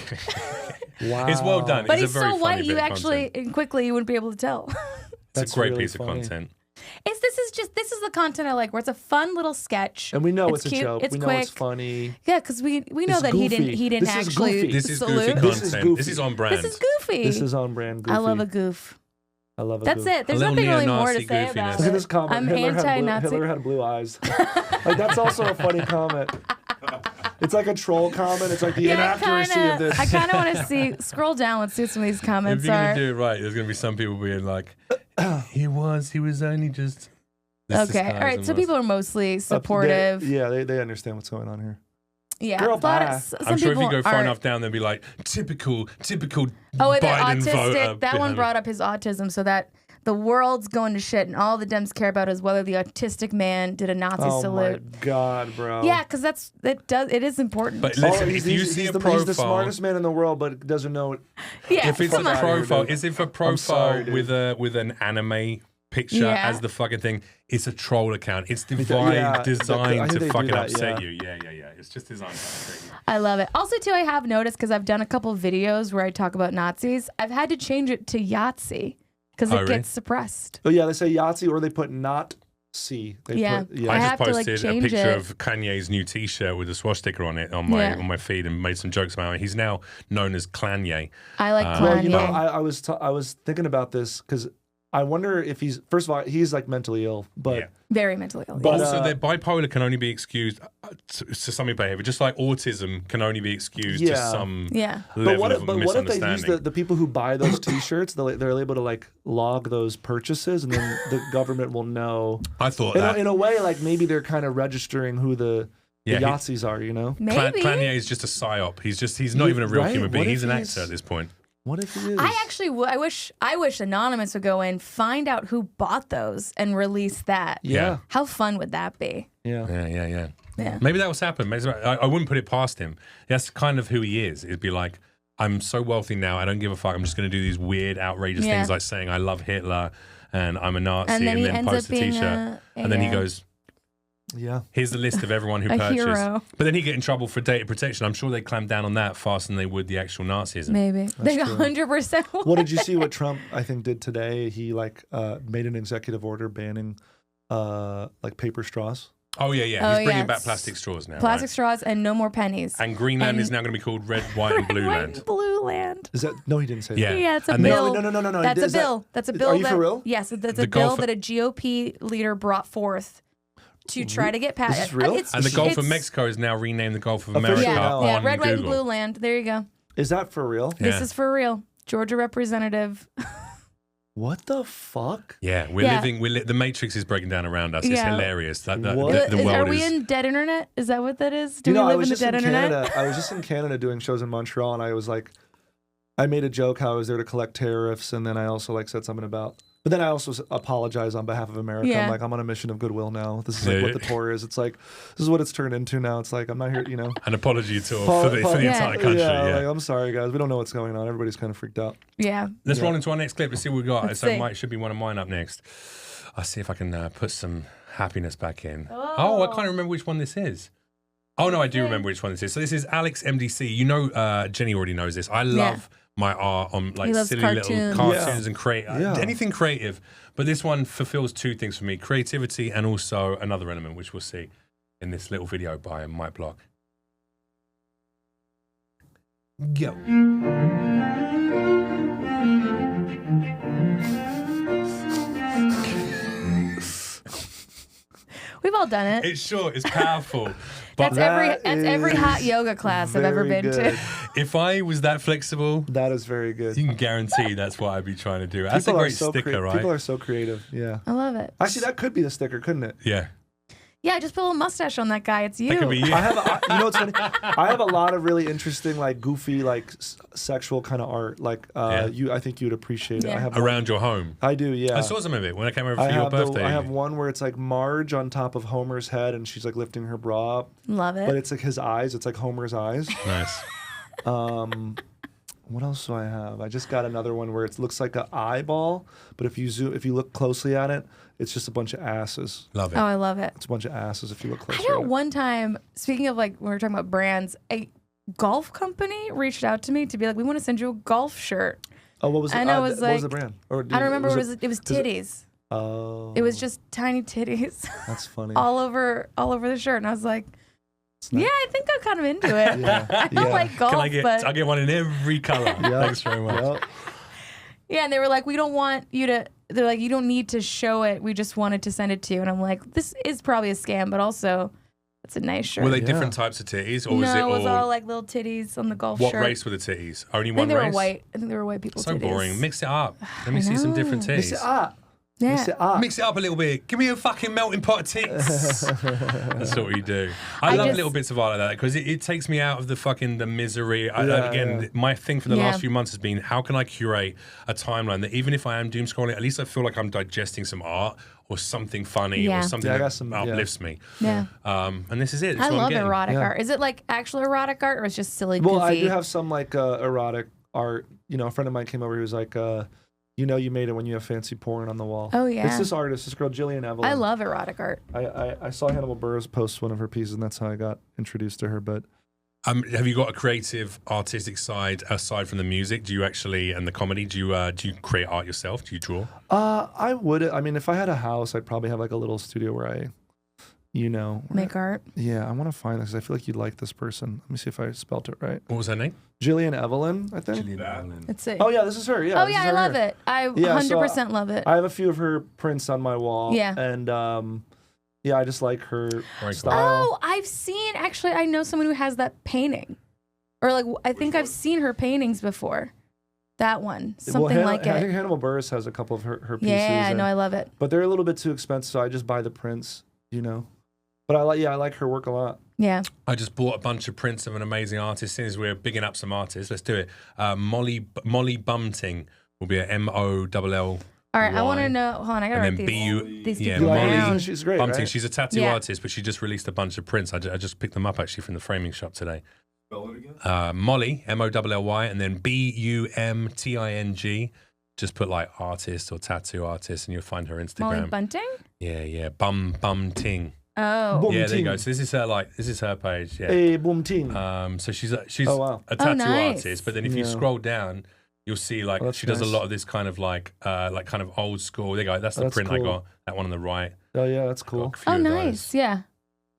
Wow. It's well done. But it's he's a very so funny white, bit you of actually, content. and quickly, you wouldn't be able to tell. It's That's a great really piece funny. of content. This is the content I like, where it's a fun little sketch. And we know it's a cute, joke. it's We know quick. it's funny. Yeah, because we know It's that goofy. he didn't This is actually goofy. This is salute. goofy This is content. goofy. This is on brand. This is goofy. This is on brand goofy. I love a goof. I love a That's goof. it. There's A little nothing really more to neo-Nazi say goofiness. about Look at it. this comment. I'm Hitler anti-Nazi. Hitler had blue eyes. Like, that's also a funny comment. It's like a troll comment. It's like the inaccuracy of this. I kind of want to see. Scroll down. Let's see what some of these If comments you're gonna are. do it right, there's gonna be some people being like, he was only just. This Okay, all right. So people are mostly supportive. They understand what's going on here. Yeah, Girl, a lot bye. of, some I'm sure if you people go far aren't- enough down, they'll be like, typical Oh, wait, they're Biden autistic. voter. That one brought up his autism, so that the world's going to shit, and all the Dems care about is whether the autistic man did a Nazi Oh salute. my god, bro. Yeah, because it is important. But listen, if you see a profile, he's the smartest man in the world, but doesn't know it. yeah, if it's come a on. profile, dude. is it a sorry, profile dude. with an anime picture Yeah. as the fucking thing? It's a troll account. It's Yeah, designed I think to they do fucking that, upset yeah. you. Yeah. It's just designed to upset you. I love it. Also, too, I have noticed because I've done a couple videos where I talk about Nazis. I've had to change it to Yahtzee because Oh, it really? gets suppressed. Oh yeah, they say Yahtzee or they put not C. They Yeah. Put, yeah. I I have just to, like, posted a change picture it. of Kanye's new T-shirt with a swastika on it on Yeah. my feed and made some jokes about it. He's now known as Klanye. I like Well, Kanye. Well, you know, I was thinking about this because I wonder if he's first of all he's like mentally ill, but Yeah. Very mentally ill. But, Also, that bipolar can only be excused to some behavior, just like autism can only be excused to Yeah. some Yeah. level what of if they use misunderstanding. the people who buy those T-shirts? They're able to like log those purchases, and then the government will know. I thought In that. a way, like maybe they're kind of registering who the Yeah, Yahtzees are. You know, Maybe. Kanye is just a psyop. He's not even a real Right? human being. What if He's an he's- actor at this point. what if he is? I actually, I wish Anonymous would go in, find out who bought those, and release that. yeah, How fun would that be? yeah. Yeah. Maybe that was happening. I wouldn't put it past him. That's kind of who he is. It'd be like, I'm so wealthy now, I don't give a fuck. I'm just going to do these weird, outrageous Yeah. things like saying I love Hitler and I'm a Nazi And then he then ends post up a being T-shirt. And then he goes, Yeah. here's the list of everyone who A purchased. hero. But then he get in trouble for data protection. I'm sure they clamp down on that faster than they would the actual Nazism. Maybe. They true. 100%. What did you see? What Trump I think did today? He like made an executive order banning like paper straws. Oh, yeah. Oh, He's bringing yeah. back plastic straws now. Plastic right? straws and no more pennies. And Greenland And- is now going to be called Red, White, and Blue Red, Land. and Blue Land. Is that no? He didn't say Yeah. that. Yeah, it's a And they- bill. No. That's a Is that- bill. That's a bill. Are you that, for real? Yes, that's The a bill Gulf- that a GOP leader brought forth to try to get passed. this real? And the Gulf of it's- Mexico is now renamed the Gulf of Officially America now. Yeah, on Red, White, and Google. Blue Land. There you go. Is that for real? Yeah. This is for real. Georgia representative. What the fuck? Yeah, Yeah. the Matrix is breaking down around us. It's Yeah. hilarious. What? The Are world we is. in dead internet? Is that what that is? Do You know, we I live was in the just dead in internet? Canada. I was just in Canada doing shows in Montreal, and I was like, I made a joke how I was there to collect tariffs, and then I also like said something about. But then I also apologized on behalf of America. Yeah. I'm like, I'm on a mission of goodwill now. This is like Yeah. what the tour is. It's like this is what it's turned into now. It's like I'm not here, you know. An apology tour Paul- for the Paul- entire Yeah. country. yeah, Yeah. like, I'm sorry, guys. We don't know what's going on. Everybody's kind of freaked out. Yeah. Let's Yeah. roll into our next clip. Let's see what we got. Let's So see. it should be one of mine up next. I'll see if I can put some happiness back in. Oh, I can't remember which one this is. Oh, no, I do remember which one this is. So this is Alex MDC. You know, Jenny already knows this. I love my art on like He loves silly little cartoons. cartoons Yeah. and create Yeah. anything creative. But this one fulfills two things for me: creativity and also another element, which we'll see in this little video by Mike Block. Go. We've all done it. It's short. It's powerful. But That's every is hot yoga class I've ever very been good. to. if I was that flexible, That is very good. you can guarantee that's what I'd be trying to do. That's People a are great so sticker, right? People are so creative. Yeah. I love it. Actually, that could be the sticker, couldn't it? Yeah. Yeah, just put a little mustache on that guy. It's you. That could be you. I have, you know what's funny? I have a lot of really interesting, like goofy, like sexual kind of art. Like I think you'd appreciate it. Yeah. I have one- Around your home. I do, yeah. I saw some of it when I came over I for your have birthday. I have one where it's like Marge on top of Homer's head, and she's like lifting her bra up, Love it. but it's like his eyes. It's like Homer's eyes. Nice. What else do I have? I just got another one where it looks like an eyeball, but if you look closely at it, it's just a bunch of asses. Love it. Oh, I love it. It's a bunch of asses if you look closely I know at it. one time, speaking of like when we were talking about brands, a golf company reached out to me to be like, we want to send you a golf shirt. Oh, what was it? And I was what like, was the brand? Or I don't remember what it was. It was titties. Oh. It was just tiny titties That's funny. all over the shirt. And I was like, Nice. yeah, I think I'm kind of into it. Yeah. I don't like golf, but I'll get one in every color. Thanks very much. Yep. yeah, and they were like, we don't want you to, they're like, you don't need to show it. We just wanted to send it to you. And I'm like, this is probably a scam, but also it's a nice shirt. Were they different types of titties, or was no, it was all like little titties on the golf what shirt. race were the titties? Only I one think they race? were white. I think they were white people. So titties. boring. Mix it up. Let me see some different titties. Mix it up. Yeah. Mix it up. Mix it up a little bit. Give me a fucking melting pot of tits. That's what we do. I love little bits of art like that because it takes me out of the misery. My thing for the last few months has been how can I curate a timeline that even if I am doom scrolling, at least I feel like I'm digesting some art or something funny or something that uplifts me. Yeah. And this is it. I love erotic art. Is it like actual erotic art or it's just silly? Well, goofy? I do have some like erotic art. You know, a friend of mine came over. He was like, you know, you made it when you have fancy porn on the wall. Oh yeah. It's this artist, this girl Jillian Evelyn. I love erotic art. I saw Hannibal Buress post one of her pieces, and that's how I got introduced to her. But have you got a creative, artistic side aside from the music? Do you actually and the comedy? Do you create art yourself? Do you draw? I would. I mean, if I had a house, I'd probably have like a little studio where I, you know, make art. Yeah, I want to find this. I feel like you'd like this person. Let me see if I spelt it right. What was her name? Jillian Evelyn, I think. Jillian Evelyn. Let's see. Oh yeah, this is her. Yeah. Oh yeah, I love it. I 100% love it. I have a few of her prints on my wall. Yeah. And I just like her style. Oh, I've seen. Actually, I know someone who has that painting, or like I think I've seen her paintings before. That one, something like it. I think Hannibal Buress has a couple of her pieces. Yeah, I know. I love it. But they're a little bit too expensive, so I just buy the prints. You know. But I like her work a lot. Yeah. I just bought a bunch of prints of an amazing artist. Since we're bigging up some artists, let's do it. Molly Bunting will be a MOLL. All right, I want to know. Hold on, I gotta write these yeah, people Molly down. She's great. Bunting. Right? She's a tattoo artist, but she just released a bunch of prints. I just picked them up actually from the framing shop today. Spell it again. Molly MOLLY, and then BUMTING. Just put like artist or tattoo artist, and you'll find her Instagram. Molly Bunting. Yeah, Bum-ting. Oh. Boom Yeah, there you go. ting. So this is her page. Yeah. Hey, boom ting. So she's a wow. tattoo nice. artist, but then if you scroll down, you'll see like she does a lot of this kind of like kind of old school. There you go. That's the print I got. That one on the right. Oh yeah, that's cool. Oh, nice. Yeah.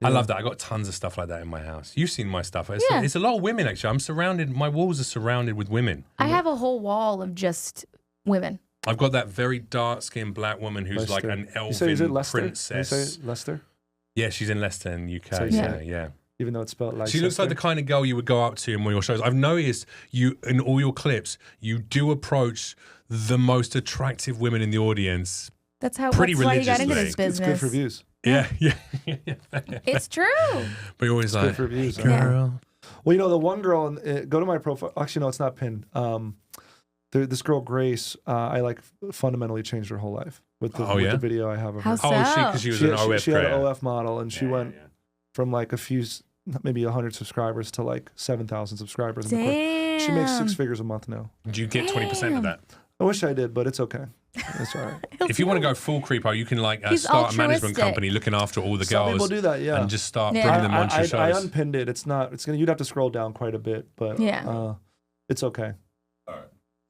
I love that. I got tons of stuff like that in my house. You've seen my stuff. It's a lot of women actually. I'm surrounded. My walls are surrounded with women. I have a whole wall of just women. I've got that very dark-skinned black woman who's like an elven is it Leicester? princess. You say Leicester? Yeah, she's in Leicester in the UK. So Yeah. Even though it's spelled like She looks like the kind of girl you would go up to in one of your shows. I've noticed you in all your clips, you do approach the most attractive women in the audience. That's how. Pretty that's why you got into religiously. this It's good business. for views. Yeah. It's true. But you're always Good like, for views. hey, girl. Well, you know, the one girl, go to my profile. Actually, no, it's not pinned. This girl, Grace, I like fundamentally changed her whole life with the video I have of her. How so? Because she was an OF She had an creator. OF model, and she went from like a few, maybe 100 subscribers to like 7,000 subscribers. Damn. She makes 6 figures a month now. Do you get 20% of that? I wish I did, but it's okay. It's all right. If you want to go full creepo, you can like He's start a management altruistic. company looking after all the Some girls. people do that, yeah. And just start Yeah. bringing them onto your I shows. unpinned it. It's not. It's gonna. You'd have to scroll down quite a bit, but it's okay.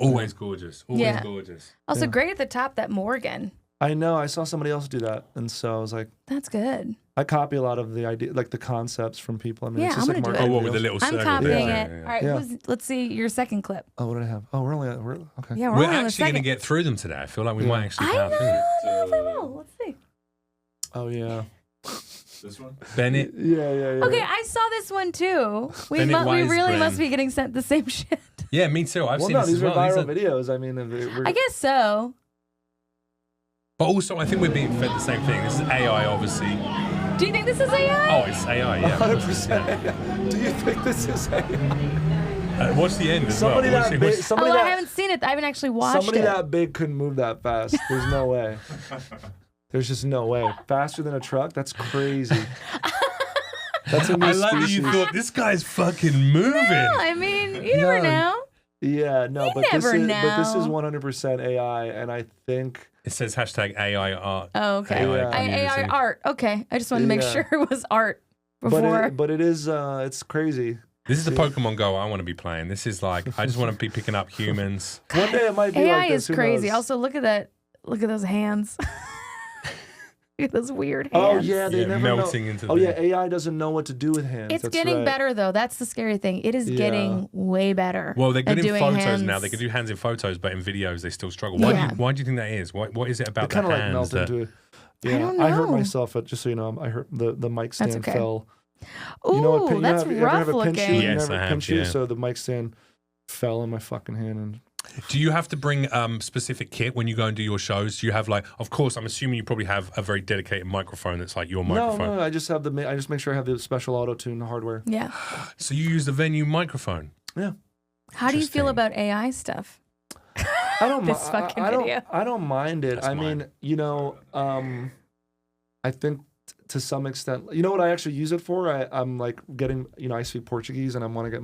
Always gorgeous. Always Yeah. gorgeous. Also, Yeah. great at the top, that Morgan. I know. I saw somebody else do that, and so I was like, That's good. I copy a lot of the idea, like the concepts from people. I mean, Yeah, it's just I'm like gonna do marketing Oh, what with the deals. little I'm circle? copying Yeah. it. All right, Yeah. let's see your second clip. Oh, what did I have? Oh, we're only okay. Yeah, We're only on the actually going to second. get through them today. I feel like we Yeah. might actually I power know. through I them. don't know if I will. Let's see. Oh yeah. This one? Bennett. Yeah. Okay, I saw this one too. We Bennett really Weisgren. must be getting sent the same shit. Yeah, me too. I've Well, seen no, this these as are well. viral videos. I mean, I guess so. But also, I think we're being fed the same thing. This is AI, obviously. Do you think this is AI? Oh, it's AI, yeah. 100%. Do you think this is Watch the end as somebody well. that big? Somebody I that haven't seen it. I haven't actually watched somebody it. that big couldn't move that fast. There's no way. There's just no way. Faster than a truck? That's crazy. That's a new I like that species. you thought this guy's fucking moving. No, I mean, you never know. Yeah, no, You but this never is 100% AI, and I think It says hashtag AI art. Oh, okay. Yeah. AI art. Okay. I just wanted to make Yeah. sure it was art before. but it is it's crazy. This is the Pokemon Go I want to be playing. This is like, I just want to be picking up humans. One day it might be AI like this. is Who crazy. knows? Also, look at that. Look at those hands. Look at those weird hands. Oh yeah, they never melting know. into Oh the- yeah, AI doesn't know what to do with hands. It's That's getting right. better though. That's the scary thing. It is getting way better. Well, they're good at in doing photos hands. now. They can do hands in photos, but in videos they still struggle. Yeah. Why do you think that is? What is it It about the kind of like hands melt that... into. Yeah, I don't I hurt know. myself. Just so you know, I hurt the mic stand okay. fell. Ooh, You know what? You that's ever have rough a pinch looking. shoe? Yes, you never I have, pinch shoe, yeah. so the mic stand fell in my fucking hand and. Do you have to bring specific kit when you go and do your shows? Do you have like, of course, I'm assuming you probably have a very dedicated microphone that's like your microphone. No, I just have I just make sure I have the special auto tune hardware. Yeah. So you use the venue microphone. Yeah. How do you feel Interesting. about AI stuff? I don't This mi- fucking I don't, video. I don't mind it. That's I mean, you know, I think to some extent, you know what I actually use it for? I'm like getting, you know, I speak Portuguese and I want to get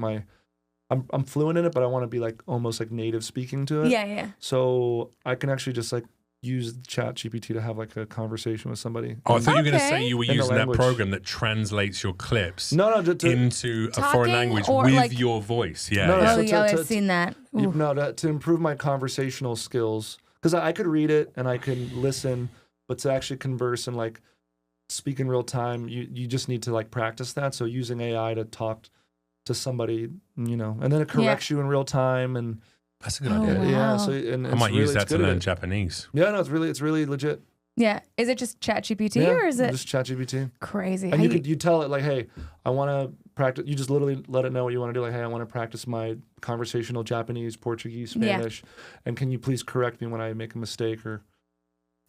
I'm fluent in it, but I want to be like almost like native speaking to it. Yeah, yeah. So I can actually just like use Chat GPT to have like a conversation with somebody. Oh, I thought you were going to Okay. say you were In the using that language. program that translates your clips No, to into a foreign Talking language or, with like- your voice. Yeah. No, yeah. Oh, so yeah, to- I've seen that. Ooh. to improve my conversational skills, because I could read it and I can listen, but to actually converse and like speak in real time, you just need to like practice that. So using AI to talk to somebody, you know, and then it corrects you in real time, and That's a good Oh, idea. wow. yeah, so and I it's might really, use it's that to good at learn it. Japanese. Yeah, no, it's really legit. Yeah. Is it just ChatGPT Yeah, or is it just ChatGPT? crazy? And How you tell it like, hey, I want to practice. You just literally let it know what you want to do. Like, hey, I want to practice my conversational Japanese, Portuguese, Yeah. Spanish, and can you please correct me when I make a mistake?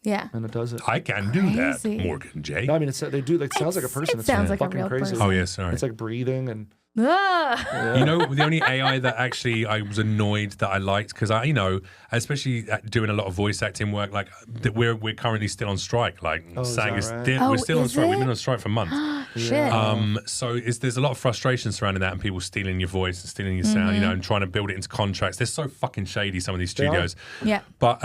Yeah. And it does it. I can do that, Crazy. Morgan J. No, I mean, they do. Like, it sounds like a person. It It's sounds like a fucking real crazy. person. Oh, yeah, sorry. It's like breathing and. Ah. Yeah. You know, the only AI that actually I was annoyed that I liked, because I, you know, especially doing a lot of voice acting work, like that we're currently still on strike. Like Oh, is SAG that is right? still, Oh, we're still on is strike. We've it? been on strike for months. Shit. So there's a lot of frustration surrounding that and people stealing your voice and stealing your sound, you know, and trying to build it into contracts. They're so fucking shady, some of these They are. studios. Yeah. But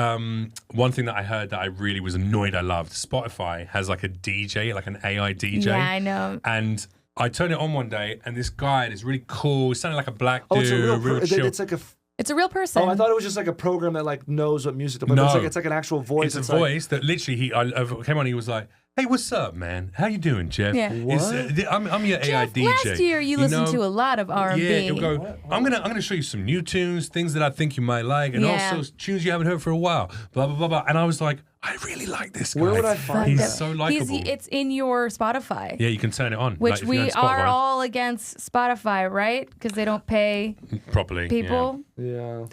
one thing that I heard that I really was annoyed I loved, Spotify has like a DJ, like an AI DJ. Yeah, I know. And I turned it on one day and this guy, this really cool, sounded like a black dude, Oh, it's a real. chill. It's like a. It's a real person. Oh, I thought it was just like a program that like knows what music. But No. it's like an actual voice. It's a like- voice that literally I came on. He was like, "Hey, what's up, man? How you doing, Jeff? Yeah. I'm your AI Jeff, DJ. last year you listened know, to a lot of R&B. Yeah, he'll go. I'm gonna show you some new tunes, things that I think you might like, and Yeah. also tunes you haven't heard for a while. Blah blah blah blah. And I was like, I really like this guy. Where would I find He's that? so likable. It's in your Spotify. Yeah, you can turn it on. Which like, if you're we on Spotify, are all against Spotify, right? Because they don't pay properly. people. Yeah.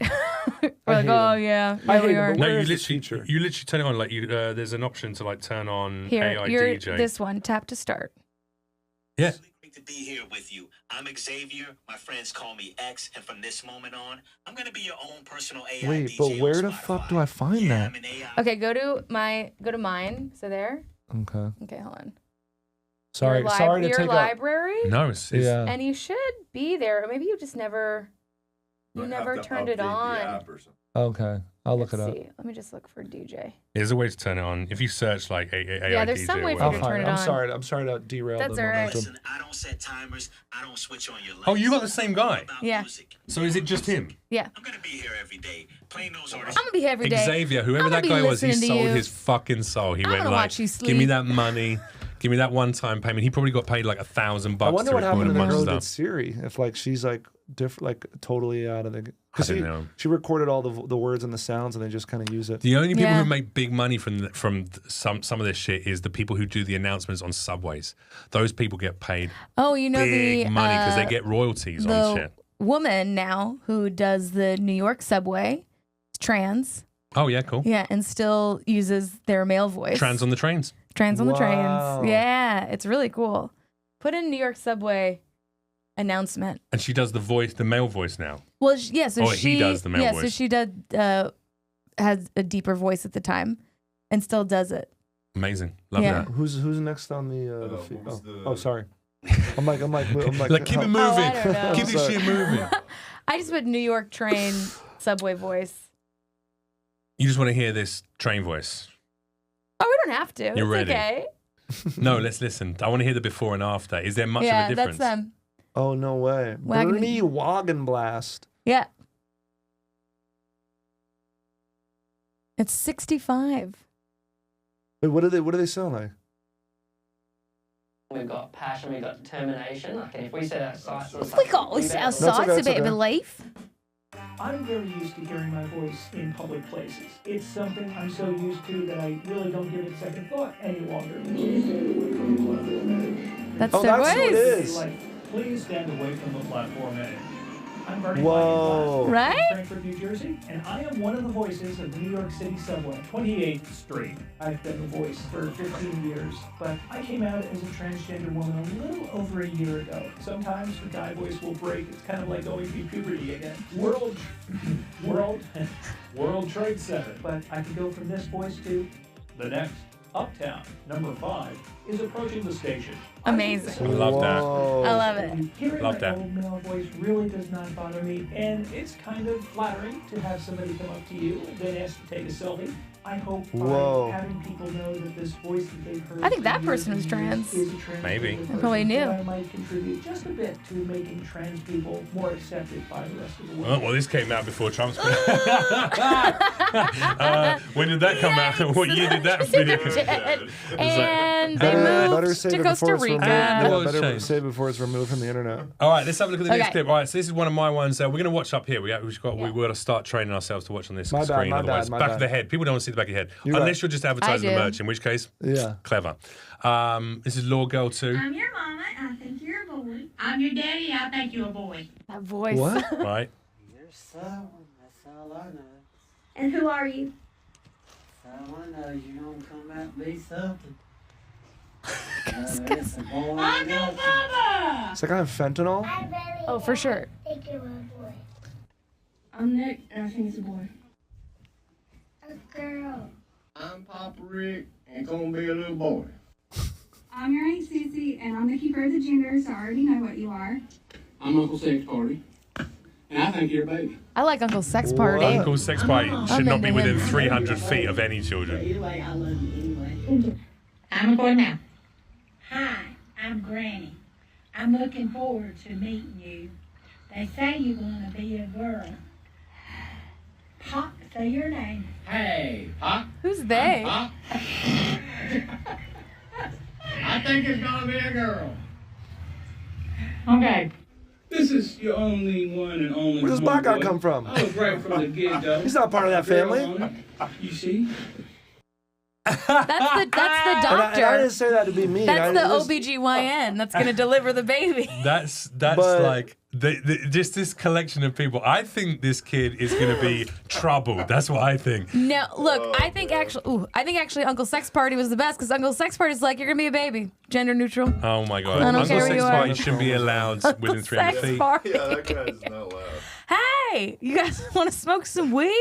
We're I like, hate oh them. yeah, I yeah hate we them, are. but No, Where you is this literally feature? turn it on. Like there's an option to like turn on Here, AI you're DJ. this one. Tap to start. Yeah. It's great to be here with you. I'm Xavier. My friends call me X, and from this moment on, I'm gonna be your own personal AI Wait, DJ but on where the Spotify. fuck do I find Yeah, that? I'm an AI. Okay, go to mine. So there. Okay. Okay, hold on. Sorry. Your Sorry to your take up. library. No, it's Yeah. And you should be there, or maybe you just never. You Might have never to turned it update the on. app or something. Okay. I'll look Let's it up. see. Let me just look for DJ. There's a way to turn it on. If you search like AI Yeah, there's DJ some or way for I'll you to whatever. turn find it it. on. I'm sorry to derail That's the all right. momentum. Listen, I don't set timers. I don't switch on your lights. Oh, you got the same guy. About Yeah. music. So is it just him? Yeah, I'm gonna be here every day, playing those artists. I'm gonna be here every day. Xavier, whoever I'm gonna that be guy was, he listening to sold you. his fucking soul. He I'm went gonna like, watch you give me sleep." that money. Give me that one-time payment. He probably got paid like $1,000 I wonder to what record happened a to the bunch girl of who did stuff. Siri. If like she's like different, like totally out of the. I Because don't know. she recorded all the words and the sounds, and they just kind of use it. The only people Yeah. who make big money from some of this shit is the people who do the announcements on subways. Those people get paid Oh, you know big the money because they get royalties on the shit. woman now who does the New York subway, trans, Oh yeah, cool. yeah, and still uses their male voice. Trans on the trains. Trans on the Wow. trains. Yeah, it's really cool. Put in New York subway announcement. And she does the voice, the male voice now. Well, yeah, so Oh, he she does the male yeah, so voice. she did has a deeper voice at the time, and still does it. Amazing. Love Yeah. that. Who's next on the? what was the- Oh, sorry. I'm like. Like keep it moving. Oh, I don't know. Keep this Sorry. shit moving. I just put New York train subway voice. You just want to hear this train voice. Oh, we don't have to. You're it's ready. Okay. No, let's listen. I want to hear the before and after. Is there much of a difference? That's them. Oh, no way. Bernie Wagenblast. Yeah. It's 65. Wait, what do they sound like? We've got passion, we've got determination. Like, and if we set our sights on We something, got our okay, sights it's a bit of okay. belief. I'm very used to hearing my voice in public places. It's something I'm so used to that I really don't give it second thought any longer. That's Oh, their that's who it voice. is. Like, please stand away from the platform edge. I'm Bernie Whoa. Wagenblast Right? from Frankfort, New Jersey, and I am one of the voices of the New York City subway, 28th Street. I've been the voice for 15 years, but I came out as a transgender woman a little over a year ago. Sometimes the guy voice will break. It's kind of like going through puberty again. World Trade Center. But I could go from this voice to the next. Uptown, number 5, is approaching the station. Amazing. I love that. Whoa. I love it. Hearing Love my that. old male voice really does not bother me, and it's kind of flattering to have somebody come up to you and then ask to take a selfie. I hope by Whoa. having people know that this voice that they've heard I think that for person years was and years trans. is a trans Maybe. person, I probably knew. that I might contribute just a bit to making trans people more accepted by the rest of the world. Oh, well, this came out before Trump's. When did that come out? What year did that video? And they Better moved save to it Costa before it's removed. Yeah, Rica. Well, better changed. save it before it's removed from the internet. All right, let's have a look at the next Okay. clip. All right, so this is one of my ones. We're going to watch up here. We've got to start training ourselves to watch on this My bad, screen. my Otherwise, bad, my back of bad. the head. People don't want to see the back of your head You're unless right. you're just advertising the do. merch. In which case, Yeah. clever. This is Law Girl 2. I'm your mama, I think you're a boy. I'm your daddy, I think you're a boy. That voice. What? Right. You're someone, that's all I know. And who are you? Someone knows you're gonna come out and be something. It's a boy. I'm your mama! It's like I have fentanyl. Oh, for sure. Think you're a boy. I'm Nick, and I think he's a boy. A girl. I'm Papa Rick and gonna be a little boy. I'm your Aunt Sissy, and I'm the keeper of the gender, so I already know what you are. I'm Uncle Sex Party, and I think you're a baby. I like Uncle Sex Party. What? Uncle Sex Party should not be within 300 feet of any children. Anyway, I love you anyway. I'm a boy now. Hi, I'm Granny. I'm looking forward to meeting you. They say you want to be a girl. Pop, say your name. Hey, Pop. Who's they? Pop. I think it's gonna be a girl. Okay. This is your only one and only. Where does Black Guy homeboy. come from? I was right from the get-go. He's not part of that family. Girl on it. You see? That's the And I doctor. didn't say that to be mean. That's the it was- OBGYN that's going to deliver the baby. That's But- like just this collection of people. I think this kid is going to be troubled. That's what I think. No, look, I think actually Uncle Sex Party was the best because Uncle Sex Party's like, you're going to be a baby. Gender neutral. Oh my god. I don't Uncle care who Sex you are. Party shouldn't be allowed within 300 Sex feet. Party. Yeah, that guy is not loud. Hey, you guys want to smoke some weed?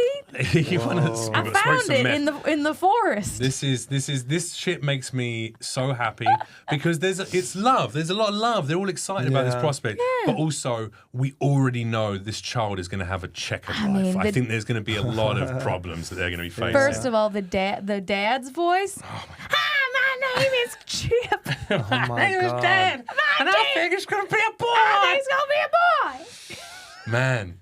You want to I found it in the forest. This shit makes me so happy because it's love. There's a lot of love. They're all excited about this Yeah. prospect, but also we already know this child is going to have a checkered life. mean, I the- think there's going to be a lot of problems that they're going to be facing. First of all, the dad's voice. Hi, my name is Chip. Oh my God. and I think it's going to be a boy. I think it's gonna be a boy. Man,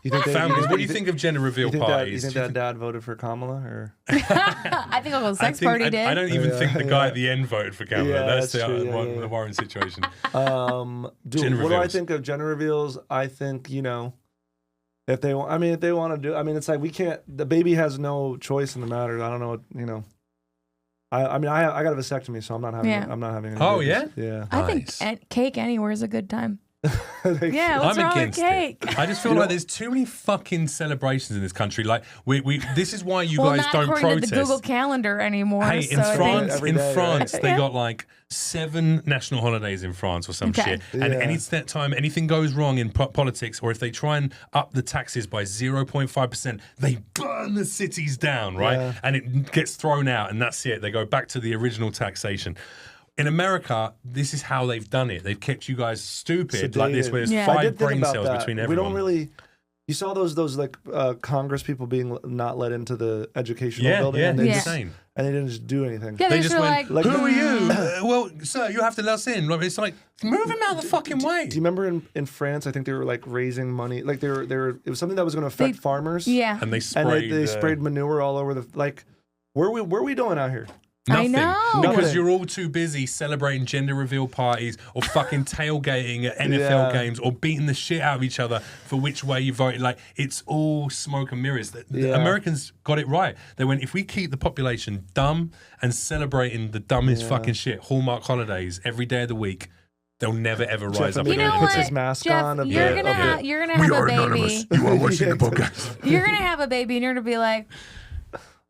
You think they- families. What do you think of gender reveal You think parties? that dad voted for Kamala or? I think Uncle Sex Party did. I don't even think the guy at the end voted for Cameron. Yeah, that's that's true. Yeah. the Warren situation. Dude, Gender what do I reveals. think of gender reveals? I think, if they want to do, it's like we can't. The baby has no choice in the matter. I don't know what. I got a vasectomy, so I'm not having. Yeah. I'm not having. Any Oh, babies. Yeah. I think Nice. cake anywhere is a good time. Yeah, what's I'm wrong with against cake? it. I just feel like there's too many fucking celebrations in this country. Like we this is why you Well, guys not don't according protest. to the Google Calendar anymore. Hey, so in I think- France, Every day, right? they Yeah. got like 7 national holidays in France or some Okay. shit. And Yeah. any time anything goes wrong in politics, or if they try and up the taxes by 0.5%, they burn the cities down, right? Yeah. And it gets thrown out, and that's it. They go back to the original taxation. in America, this is how they've done it. They've kept you guys stupid Sedated. like this, where there's Yeah. 5 brain cells between everyone. We don't really. You saw those like Congress people being not let into the educational building, and they insane. And they didn't just do anything. Yeah, They just went, like, who are you? Well, sir, you have to let us in. It's like, move him out of the fucking way. Do you remember in France? I think they were like raising money. Like they were. It was something that was going to affect farmers. Yeah. And they sprayed. They sprayed manure all over the like. Where are we doing out here? Nothing. I know. Because Nothing. you're all too busy celebrating gender reveal parties or fucking tailgating at NFL games or beating the shit out of each other for which way you voted. Like, it's all smoke and mirrors. The Americans got it right. They went, if we keep the population dumb and celebrating the dumbest fucking shit, Hallmark holidays every day of the week, they'll never ever rise up. You know puts what, his mask Jeff, on. You're gonna have a baby. You are watching the podcast. You're gonna have a baby, and you're gonna be like,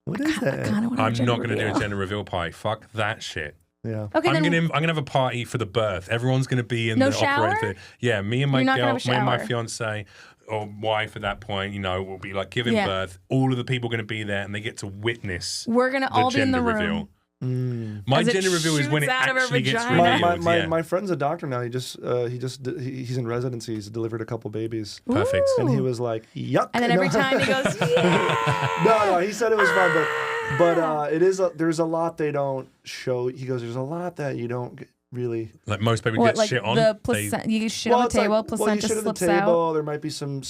What is that? I'm not going to do a gender reveal party. Fuck that shit. Yeah. Okay, I'm gonna have a party for the birth. Everyone's gonna be in No the shower? operating theater. Yeah, me and my You're not gonna girl, have a me and my shower? fiance or wife at that point, will be like giving Yeah. birth. All of the people are gonna be there, and they get to witness. we're gonna the all be in the gender room. reveal. My As it gender reveal is when it shoots out of her actually gets vagina. revealed. My friend's a doctor now. He's in residency. He's delivered a couple babies. Perfect. And he was like, yuck. And then every time he goes, yeah. No, he said it was fun, but it is. There's a lot they don't show. He goes, there's a lot that you don't really. Like most people What, get like shit on. the placenta? You shit on the it's like, table, you placenta shit on the slips table. out. There might be some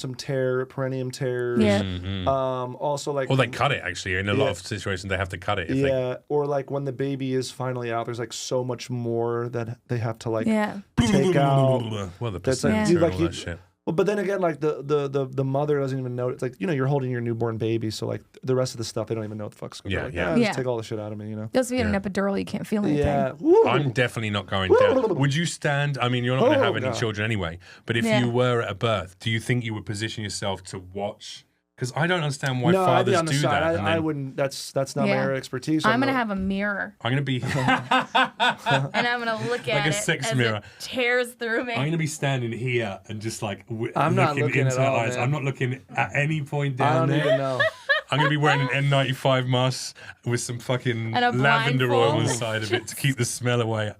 perineum tears. Yeah. Also, like. Or they cut it. Actually, in a lot of situations, they have to cut it. If they, or like when the baby is finally out, there's like so much more that they have to like Yeah. take out. well, the That's like, placenta dude, and like all you- that shit. Well, but then again, like the mother doesn't even know. It's like, you're holding your newborn baby, so like the rest of the stuff they don't even know what the fuck's going on. Yeah, Like, yeah. just take all the shit out of me, Just if you get an epidural, you can't feel anything. Yeah. I'm definitely not going down. Would you stand? I mean, you're not going to have any children anyway. But if Yeah. you were at a birth, do you think you would position yourself to watch? Because I don't understand why No, I'd be fathers on the do side. that. I wouldn't. That's not my Yeah. area of expertise. I'm gonna have a mirror, I'm going to be. and I'm gonna look at a it sex as mirror. it tears through me. I'm going to be standing here and just like I'm not looking into at her all, eyes. man. I'm not looking at any point I down don't there. even know. I'm going to be wearing an N95 mask with some fucking And a lavender oil on the blindfold. side of it to keep the smell away.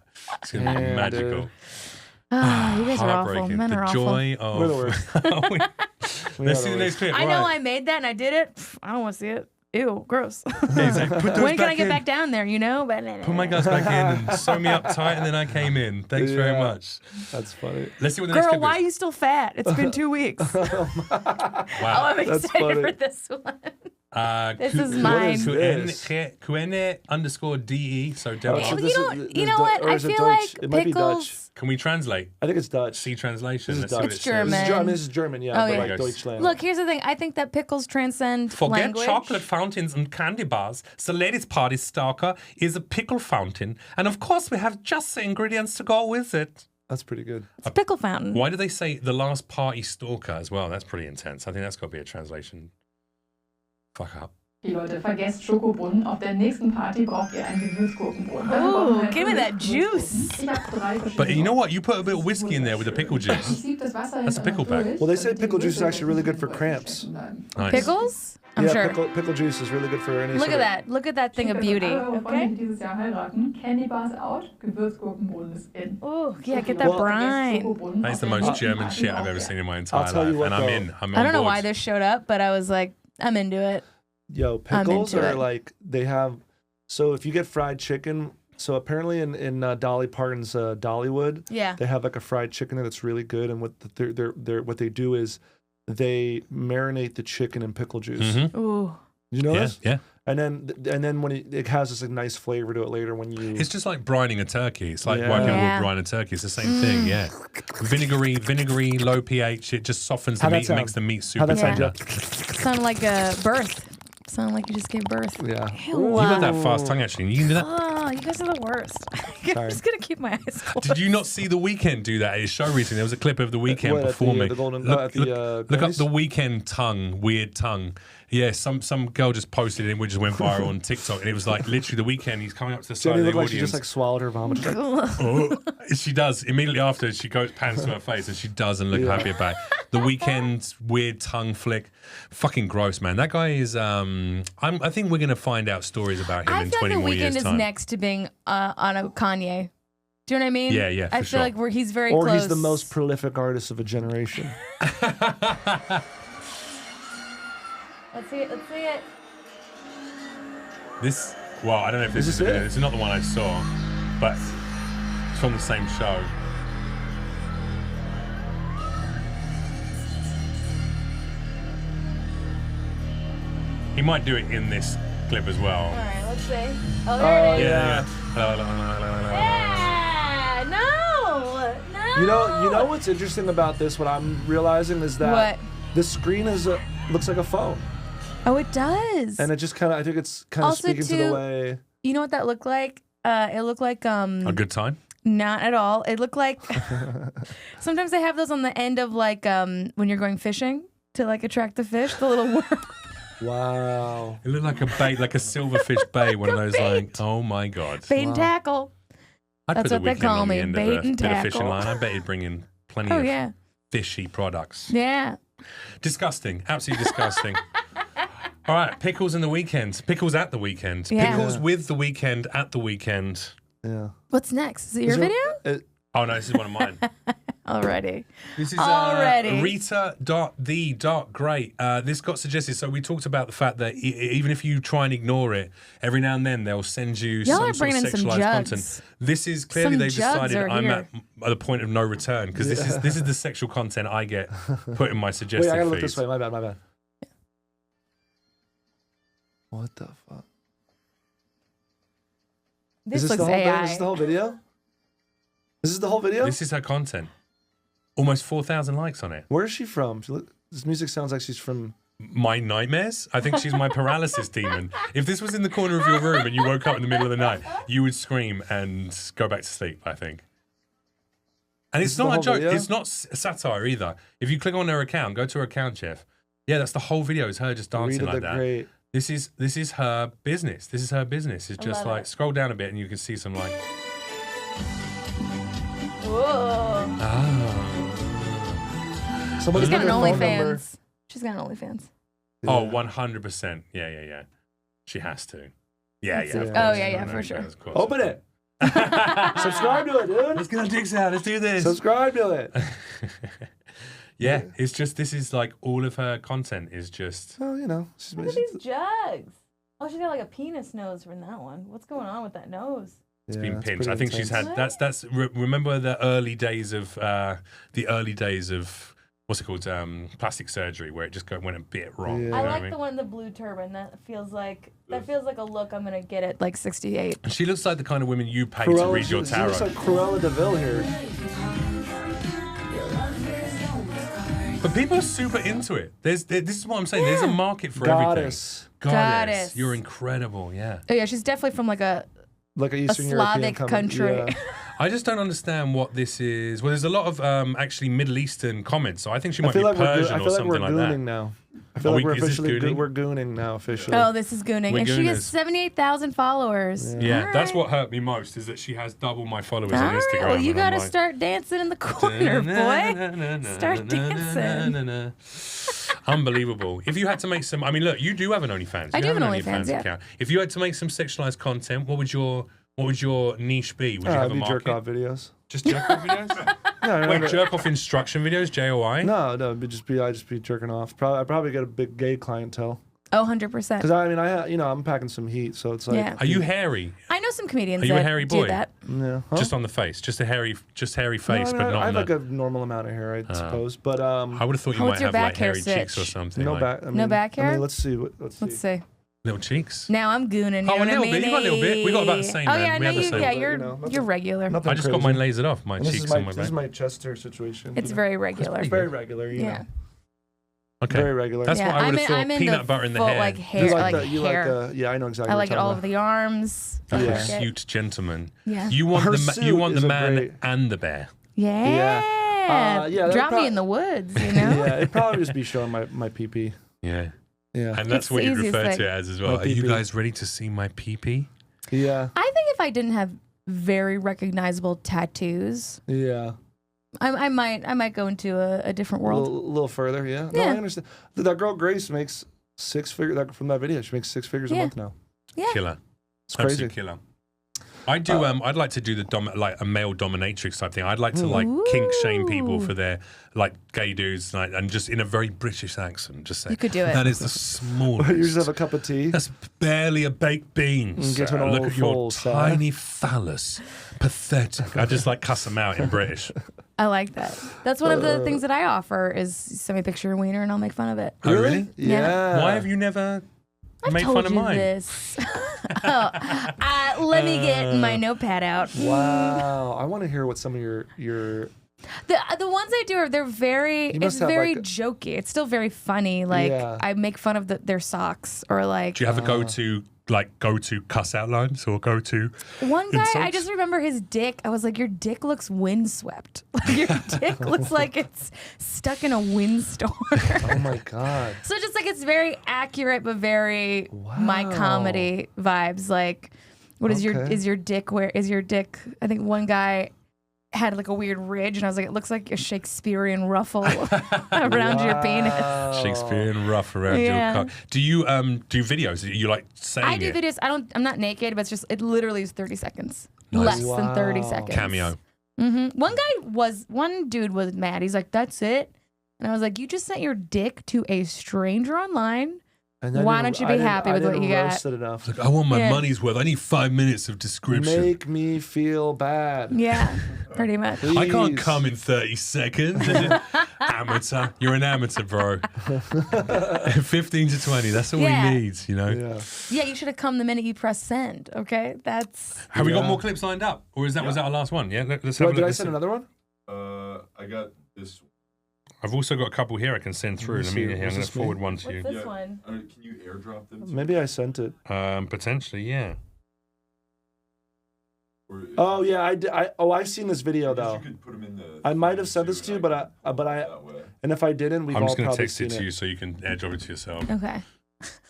It's going to be Yeah, magical. dude. Ah, you guys are awful. Heartbreaking. Men The are awful. joy of. We're the worst. Let's see the next clip. I know Right. I made that and I did it. Pff, I don't want to see it. Ew, gross. Yeah, he's like, put those When can I back get in. back down there? But Put my guts back in and sew me up tight, and then I came in. Thanks very Yeah. much. That's funny. Let's see what the next Girl, clip why are is. you still fat? It's been 2 weeks. Oh, Wow. I'm That's excited funny. for this one. This Ku- is mine. What is this? Kuene_de. So Oh, Denmark. so You this don't- is- you this know is what? or I is it feel Deutsch? like It might be Dutch. pickles. Can we translate? I think it's Dutch. See translation. This is Let's see what Dutch. it It's says. German. This is German, yeah. Oh, but yeah. like Deutschland. Look, here's the thing. I think that pickles transcend Forget language. chocolate fountains and candy bars. The ladies' party starter is a pickle fountain. And of course, we have just the ingredients to go with it. That's pretty good. It's a pickle fountain. Why do they say the last party stalker as well? That's pretty intense. I think that's got to be a translation. Fuck up. Okay, Leute, vergesst Schokobrunnen. Auf der nächsten Party braucht ihr einen Gewürzgurkenbrunnen. Ooh, give me that juice. Ich habe 3 verschiedene. But you know what? You put a bit of whiskey in there with the pickle juice. Sieb das Wasser That's a pickle pack. Well, they say pickle juice is actually really good for cramps. Nice. Pickles? I'm yeah, sure. pickle juice is really good for any Look sort at of- that. Look at that thing of beauty. Eure Freunde, Okay. die dieses Jahr heiraten. Candy Bars out, Gewürzgurkenbrunnen ist in. Oh, yeah, get that brine. That's the most German shit I've ever seen in my entire tell you life. what, And I'm though. in. I'm I on don't know board. why this showed up, but I was like, I'm into it. Yo, I'm pickles into are it. like, they have, so if you get fried chicken, so apparently in Dolly Parton's Dollywood, Yeah. they have like a fried chicken there that's really good. And what what they do is they marinate the chicken in pickle juice. Mhm. Ooh. You know Yeah, this? yeah. And then when it has this like, nice flavor to it later when you. It's just like brining a turkey. It's like Yeah. why people Yeah. would brine a turkey. It's the same thing, yeah. Vinegary, low pH. It just softens the How'd that meat, sound? makes the meat How'd super that sound, tender. Jeff? Sounded like a birth. Sounded like you just gave birth. Yeah. Ew. You got that fast tongue, actually. You can do that. Oh, you guys are the worst. I'm Sorry. just going to keep my eyes closed. Did you not see The Weeknd do that at his show recently? There was a clip of The Weeknd What, at the, performing. the Golden- look, at the, look up Grammys? The Weeknd tongue, weird tongue. Yeah, some girl just posted it and it just went viral on TikTok. And it was like literally The Weeknd, he's coming up to the side Jenny of the looked like she audience. just like swallowed her vomit. She's like, Oh, she does. Immediately after, she goes pans to her face and she doesn't look happy about it. The Weeknd's weird tongue flick. Fucking gross, man. That guy is, I think we're going to find out stories about him I in feel 20 like The more years' Weeknd is time. next to being on a Kanye. Do you know what I mean? Yeah, yeah, I for feel sure. like he's very Or close. he's the most prolific artist of a generation. Let's see it. Let's see it. This, well, I don't know if this is it. This is not the one I saw, but it's from the same show. He might do it in this clip as well. All right, let's see. Oh, there it is. Yeah. Yeah. No. You know what's interesting about this? What I'm realizing is that the screen looks like a phone. Oh, it does. And it just kind of, I think it's kind of Also, speaking to the way. You know what that looked like? It looked like A good time? Not at all. It looked like sometimes they have those on the end of like when you're going fishing to like attract the fish, the little worm. Wow. It looked like a bait, like a silverfish bait, one of those like, oh my God. Bait and tackle. I'd That's put the what they weekend call on the me, end bait of a and bit of fishing tackle. line. I bet he'd bring in plenty Oh of yeah. fishy products. Yeah. Disgusting. Absolutely disgusting. All right, pickles in the weekend. Pickles at the weekend. Yeah. Pickles with the weekend at the weekend. Yeah. What's next? Is it your video? Oh no, this is one of mine. Already. This is Already. Rita.the.great. This got suggested. So we talked about the fact that even if you try and ignore it, every now and then they'll send you Y'all some are sort of bringing in some sexualized jugs. content. This is clearly Some they've jugs decided are I'm here. at the point of no return because this is the sexual content I get put in my suggested Wait, I gotta look feeds. this way. My bad. What the fuck? This is looks the whole, AI. Is this the whole video? This is the whole video? This is her content. Almost 4,000 likes on it. Where is she from? This music sounds like she's from... My nightmares? I think she's my paralysis demon. If this was in the corner of your room and you woke up in the middle of the night, you would scream and go back to sleep, I think. And it's not a joke. Video? It's not satire either. If you click on her account, go to her account, Jeff. Yeah, that's the whole video. It's her just dancing Rita like the that. Great. This is her business. This is her business. It's just love like it. scroll down a bit and you can see some like Whoa. Somebody's She's got an phone number. OnlyFans. She's got an OnlyFans. Oh, 100%. Yeah. She has to. Yeah. Let's see. Of Oh, course. yeah, No, for sure. of course. Open it. Subscribe to it, dude. Let's get our dicks out. Let's do this. Subscribe to it. Yeah, it's just, this is like all of her content is just. Oh, you know. Look at these jugs. Oh, she's got like a penis nose from that one. What's going on with that nose? It's been pinched. I think she's had, remember the early days of, what's it called? Plastic surgery where it just went a bit wrong. Yeah. You know I what like mean? the one, the blue turban. That feels like a look I'm gonna get at like 68. She looks like the kind of women you pay to read your She tarot. looks like Cruella de Vil here. But people are super into it. This is what I'm saying. There's a market for Goddess. everything. Goddess. You're incredible. Yeah. Oh yeah, she's definitely from like a Eastern European Slavic country. Yeah. I just don't understand what this is. Well, there's a lot of actually Middle Eastern comments, so I think she I might feel be like we're Persian or something like gooning that. now. I feel like we're is this officially gooning? we're gooning now officially. Oh, this is gooning, We're and she has gooners. 78,000 followers. Yeah, All that's right. what hurt me most is that she has double my followers All on right, Instagram. well, you and I'm gotta like, start dancing in the corner, boy. Start dancing. Unbelievable. If you had to make some, I mean, look, you do have an OnlyFans. I You do have an an OnlyFans, yeah. account. If you had to make some sexualized content, what would your niche be? Would you have a market? jerk off videos. Just jerk off videos? No, Wait, jerk off instruction videos, JOI? No, I'd just be jerking off. I probably get a big gay clientele. Oh, 100%. Because I'm packing some heat, so it's like. Yeah. Are you hairy? I know some comedians Are you a that hairy do boy? that. Yeah. Huh? Just on the face, just hairy face, No, but not I on have the. like a normal amount of hair, I suppose. But I would have thought you What's might your have back like hair hairy cheeks or stitch? something. no like, back. I No mean, back hair? let's see. Let's see. Little cheeks. Now I'm gooning. You Oh, know a little what I bit. mean? You got a little bit. We got about the same, Oh man. yeah, We no, have the you, same. yeah, But, you're you know, you're regular. Nothing I just got crazy. mine lasered off. My And this cheeks is my on my this is back. my chest hair situation. It's very regular. It's very regular. You Yeah. know. Okay. Very regular. That's what I would have thought. I'm into Peanut butter in the full, hair. like hair, You like you hair. yeah, I know exactly. I what like it you're all talking over the arms. A I like it. cute gentleman. Yeah. You want Her you suit want the is a man great- and the bear. Yeah. yeah, Drop that me in the woods, you about. know? Yeah, it'd probably just be showing my pee-pee. Yeah. Yeah. And that's It's what the you easiest refer thing. to it as well. My Are you pee-pee. guys ready to see my pee-pee? Yeah. I think if I didn't have very recognizable tattoos, Yeah. I might go into a different A world. little further, yeah. No, Yeah. I understand. That girl Grace makes 6 figures from that video. She makes 6 figures a Yeah. month now. Yeah. Killer. It's crazy. Absolute killer. I do. I'd like to do the like a male dominatrix type thing. I'd like to like kink shame people for their like gay dudes, and just in a very British accent, just say you could do it. That is the smallest. You just have a cup of tea. That's barely a baked bean. Get an Look old at your full, tiny phallus. Pathetic. I just like cuss them out in British. I like that. That's one of the things that I offer is send me a picture of wiener and I'll make fun of it. Oh, really? Yeah. Why have you never made told fun of you mine? This. Let me get my notepad out. Wow. I want to hear what some of your The ones I do they're very it's very like jokey. It's still very funny. Like I make fun of their socks or like. Do you have a go-to cuss out lines or go-to? One guy, insults? I just remember his dick. I was like, your dick looks windswept. Like your dick looks like it's stuck in a windstorm. Oh my god. So just like it's very accurate, but very my comedy vibes. Like, what is your dick? Where is your dick? I think one guy had like a weird ridge, and I was like, it looks like a Shakespearean ruffle around your penis. Shakespearean ruff around your cock. Do you do videos? Are you like saying I do videos. I'm not naked, but it literally is 30 seconds. Nice. Less than 30 seconds. Cameo. One dude was mad. He's like, that's it. And I was like, you just sent your dick to a stranger online. Why don't you be happy with what you got? Like, I want my money's worth. I need 5 minutes of description. Make me feel bad. Yeah, pretty much. Please. I can't come in 30 seconds. Amateur. You're an amateur, bro. 15 to 20. That's all he needs, you know? Yeah, you should have come the minute you press send, okay? Have we got more clips lined up? Or was that our last one? Yeah, let's have a look. Did I send another one? I got this one. I've also got a couple here I can send through. I'm going to forward one to you. What's this one? Can you airdrop them? Maybe I sent it. Potentially, yeah. Oh yeah, I've seen this video though. You could put them in the I might have sent this to you, but and if I didn't, we've all probably seen it. I'm just going to text it to you so you can airdrop it to yourself. Okay.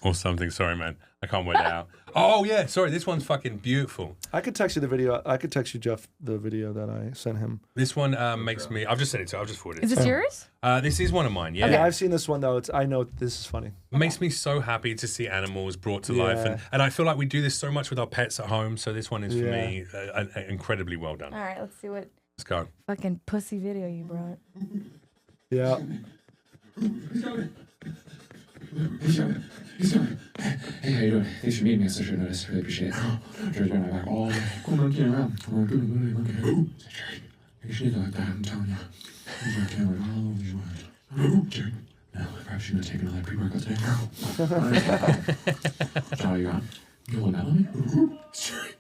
Or something. Sorry, man. I can't wait out. Oh, yeah. Sorry. This one's fucking beautiful. I could text you the video. I could text you, Jeff, the video that I sent him. This one makes me... I've just sent it to you. I've just forwarded it. Is this yours? This is one of mine, yeah. Okay, I've seen this one, though. I know this is funny. It makes me so happy to see animals brought to life. And I feel like we do this so much with our pets at home. So this one is, for me, incredibly well done. All right. Let's see what... Let's go. Fucking pussy video you brought. Yeah. Hey, how you doing? Thanks for meeting me on social notice. Really appreciate it. Jerry's been my back all day. Cool monkey around. Cool monkey. Jerry, you should do like that, I'm telling you. He's like Taylor all over your mind. Jerry, no, I probably shouldn't have taken all that pre-workout today. That's all you got. You want Melanie? Jerry,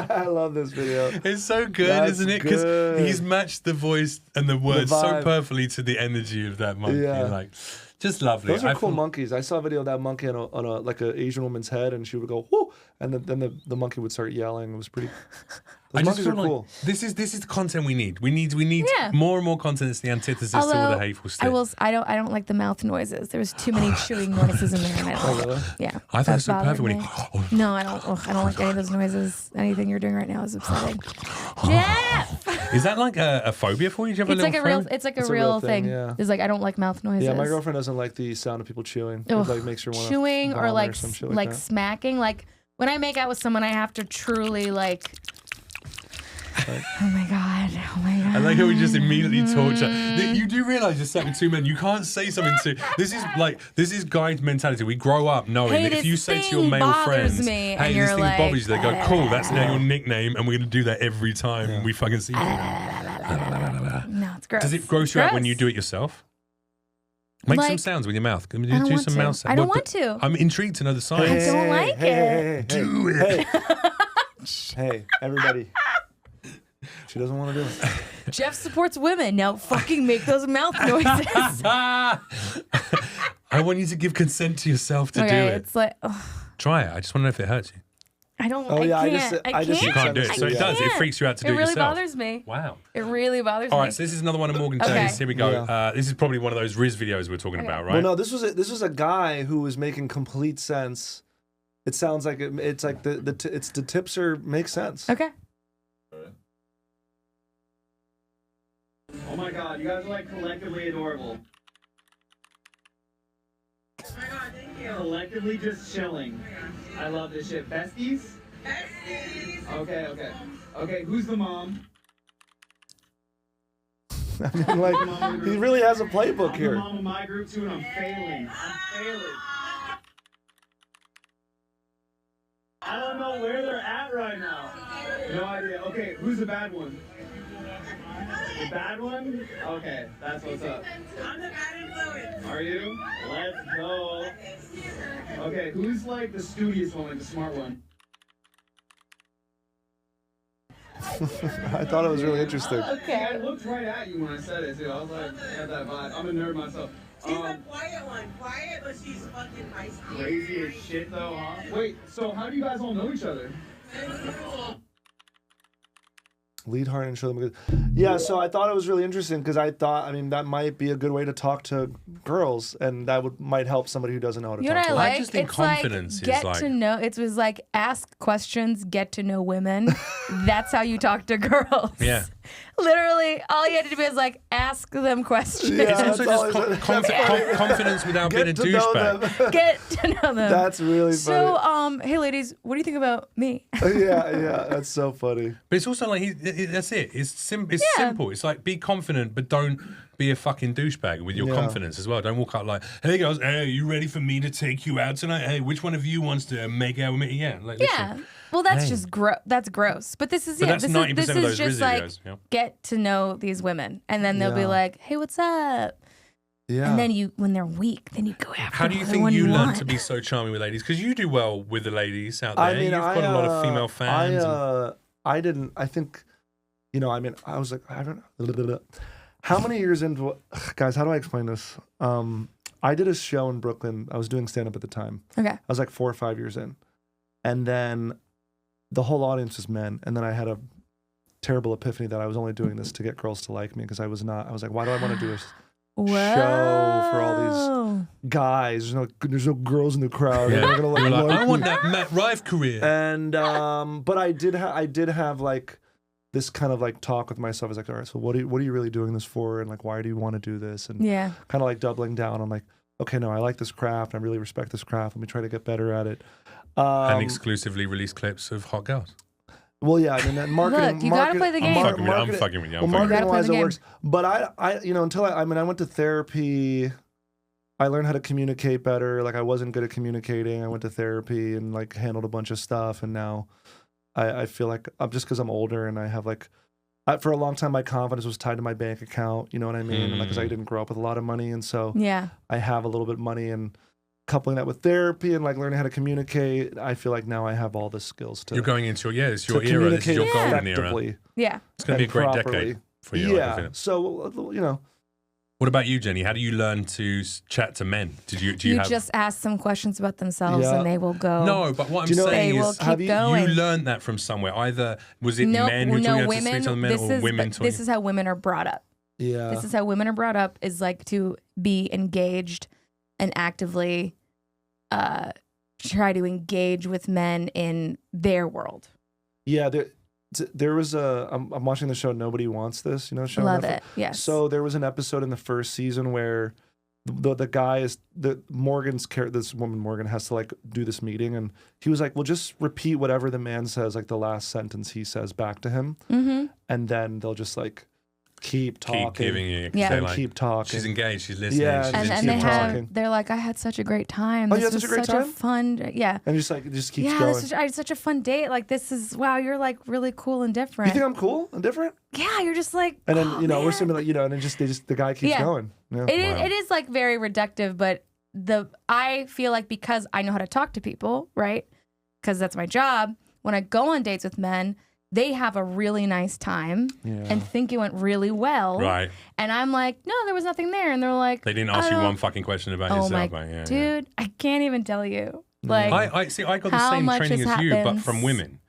I love this video. It's so good, isn't it? Because he's matched the voice and the words so perfectly to the energy of that monkey. Yeah. Like, just lovely. Those are cool monkeys. I saw a video of that monkey on a like an Asian woman's head, and she would go whoo, and then the monkey would start yelling. It was pretty. Those monkeys are cool. This is the content we need. We need more and more content. It's the antithesis to all the hateful stuff. I don't like the mouth noises. There's too many chewing noises in there, and I don't like it. Yeah. I thought it was so perfect when No, I don't. I don't like any of those noises. Anything you're doing right now is upsetting. Jeff! Is that like a phobia for you? Do you have It's like a real thing. Yeah. It's like I don't like mouth noises. Yeah, my girlfriend doesn't like the sound of people chewing. It like makes her want to chewing or like like smacking. Like when I make out with someone, I have to truly like. Oh my god! Oh my god! I like how we just immediately torture. You do realize you're sat with two men. You can't say something to. This is guy mentality. We grow up knowing that if you say to your male friends, "Hey, this thing bothers you," they go, "Cool, that's now your nickname, and we're gonna do that every time we fucking see you." No, it's gross. Does it gross you out when you do it yourself? Make some sounds with your mouth. Can you do some mouth sounds? I don't want to. I'm intrigued to know the signs. I don't like it. Do it. Hey, everybody. She doesn't want to do it. Jeff supports women. Now fucking make those mouth noises. I want you to give consent to yourself to do it. It's like... Try it. I just want to know if it hurts you. I don't. I can't. You can't do it. So it does. It freaks you out to do it yourself. It really bothers me. Wow. It really bothers me. All right. So this is another one of Morgan Chase. Here we go. Yeah. This is probably one of those Riz videos we're talking about, right? Well, no. This was a guy who was making complete sense. It sounds like it's like the tips make sense. Okay. Oh my god, you guys are like collectively adorable. Oh my god, thank you. Collectively just chilling. I love this shit. Besties? Besties. Okay, who's the mom? I mean, like, he really has a playbook here. I'm the mom of my group too, and I'm failing. I don't know where they're at right now. No idea. Okay, who's the bad one? The bad one? Okay, that's what's up. I'm the bad influence. Are you? Let's go. Okay, who's like the studious one, like the smart one? I thought it was really interesting. Okay. I looked right at you when I said it too. I was like, I got that vibe. I'm a nerd myself. She's the quiet one. Quiet, but she's fucking feisty. Crazy as shit though, huh? Wait, so how do you guys all know each other? Lead hard and show them good. Yeah, so I thought it was really interesting because I thought, I mean, that might be a good way to talk to girls, and that might help somebody who doesn't know how to You talk know to what I them. like? I just think It's confidence like, is get like. to know. It was like ask questions, get to know women. That's how you talk to girls. Yeah. Literally, all you had to do is like ask them questions. It's also just confidence without being a douchebag. Get to know them. That's really so. Hey, ladies, what do you think about me? yeah, that's so funny. But it's also like that's it. It's simple. It's like be confident, but don't be a fucking douchebag with your confidence as well. Don't walk out like, hey girls, hey, are you ready for me to take you out tonight? Hey, which one of you wants to make out with me? Yeah, like, listen. Well, that's just that's gross. But this is But that's 90% this of is those just Rizzy like guys, yeah. get to know these women, and then they'll be like, hey, what's up? Yeah. And then when they're weak, then you go after. How do you think you learn to be so charming with ladies? Because you do well with the ladies out there. I mean, You've got a lot of female fans. I didn't. I think, you know, I mean, I was like, I don't know. How many years into guys? How do I explain this? I did a show in Brooklyn. I was doing stand up at the time. Okay. I was like 4 or 5 years in, and then the whole audience was men, and then I had a terrible epiphany that I was only doing this to get girls to like me because I was not. I was like, why do I want to do this show for all these guys? There's no girls in the crowd. Yeah. They're gonna You're like, like I want that Matt Rife career. And but I did have like this kind of like talk with myself. I was like, all right, so what are you really doing this for? And like, why do you want to do this? And kind of like doubling down. I'm like, okay, no, I like this craft. I really respect this craft. Let me try to get better at it. And exclusively release clips of hot girls. Well, yeah, I mean, that marketing. Look, you gotta play the game. I'm fucking with you. Well, marketing-wise, it works. But I, you know, until I went to therapy. I learned how to communicate better. Like I wasn't good at communicating. I went to therapy and like handled a bunch of stuff. And now I feel like I'm just because I'm older and I have like, for a long time, my confidence was tied to my bank account. You know what I mean? Because I didn't grow up with a lot of money. And so I have a little bit of money, and coupling that with therapy and like learning how to communicate, I feel like now I have all the skills to. You're going into it's your era. This is your golden era. Yeah. It's going to be a great decade for you. Yeah. So, you know. What about you, Jenny? How do you learn to chat to men? Do you have... just ask some questions about themselves and they will go. No, but what I'm saying is, you learned that from somewhere. Either was it men who taught you how to speak to other men, or women taught you? This is how women are brought up. Yeah. This is how women are brought up, is like to be engaged and actively try to engage with men in their world. Yeah, there was I'm watching the show Nobody Wants This, you know, show. Love it. Yes. So there was an episode in the first season where the guy is Morgan's character. This woman Morgan has to like do this meeting, and he was like, "Well, just repeat whatever the man says, like the last sentence he says back to him, and then they'll just like keep talking, keep giving you, like, keep talking. She's engaged, she's listening, and they're like, I had such a great time. Oh, this you had such a great time? Fun, and just keeps going. I had such a fun date. Like this is wow, you're like really cool and different. You think I'm cool and different? Yeah, you're just like. And then we're sitting like and then the guy keeps going. Yeah. It is like very reductive, but I feel like because I know how to talk to people, right? Because that's my job. When I go on dates with men, they have a really nice time and think it went really well. Right. And I'm like, no, there was nothing there. And they're like, they didn't ask you one fucking question about yourself. Dude, I can't even tell you. Like, I see. I got the same training as you, but from women.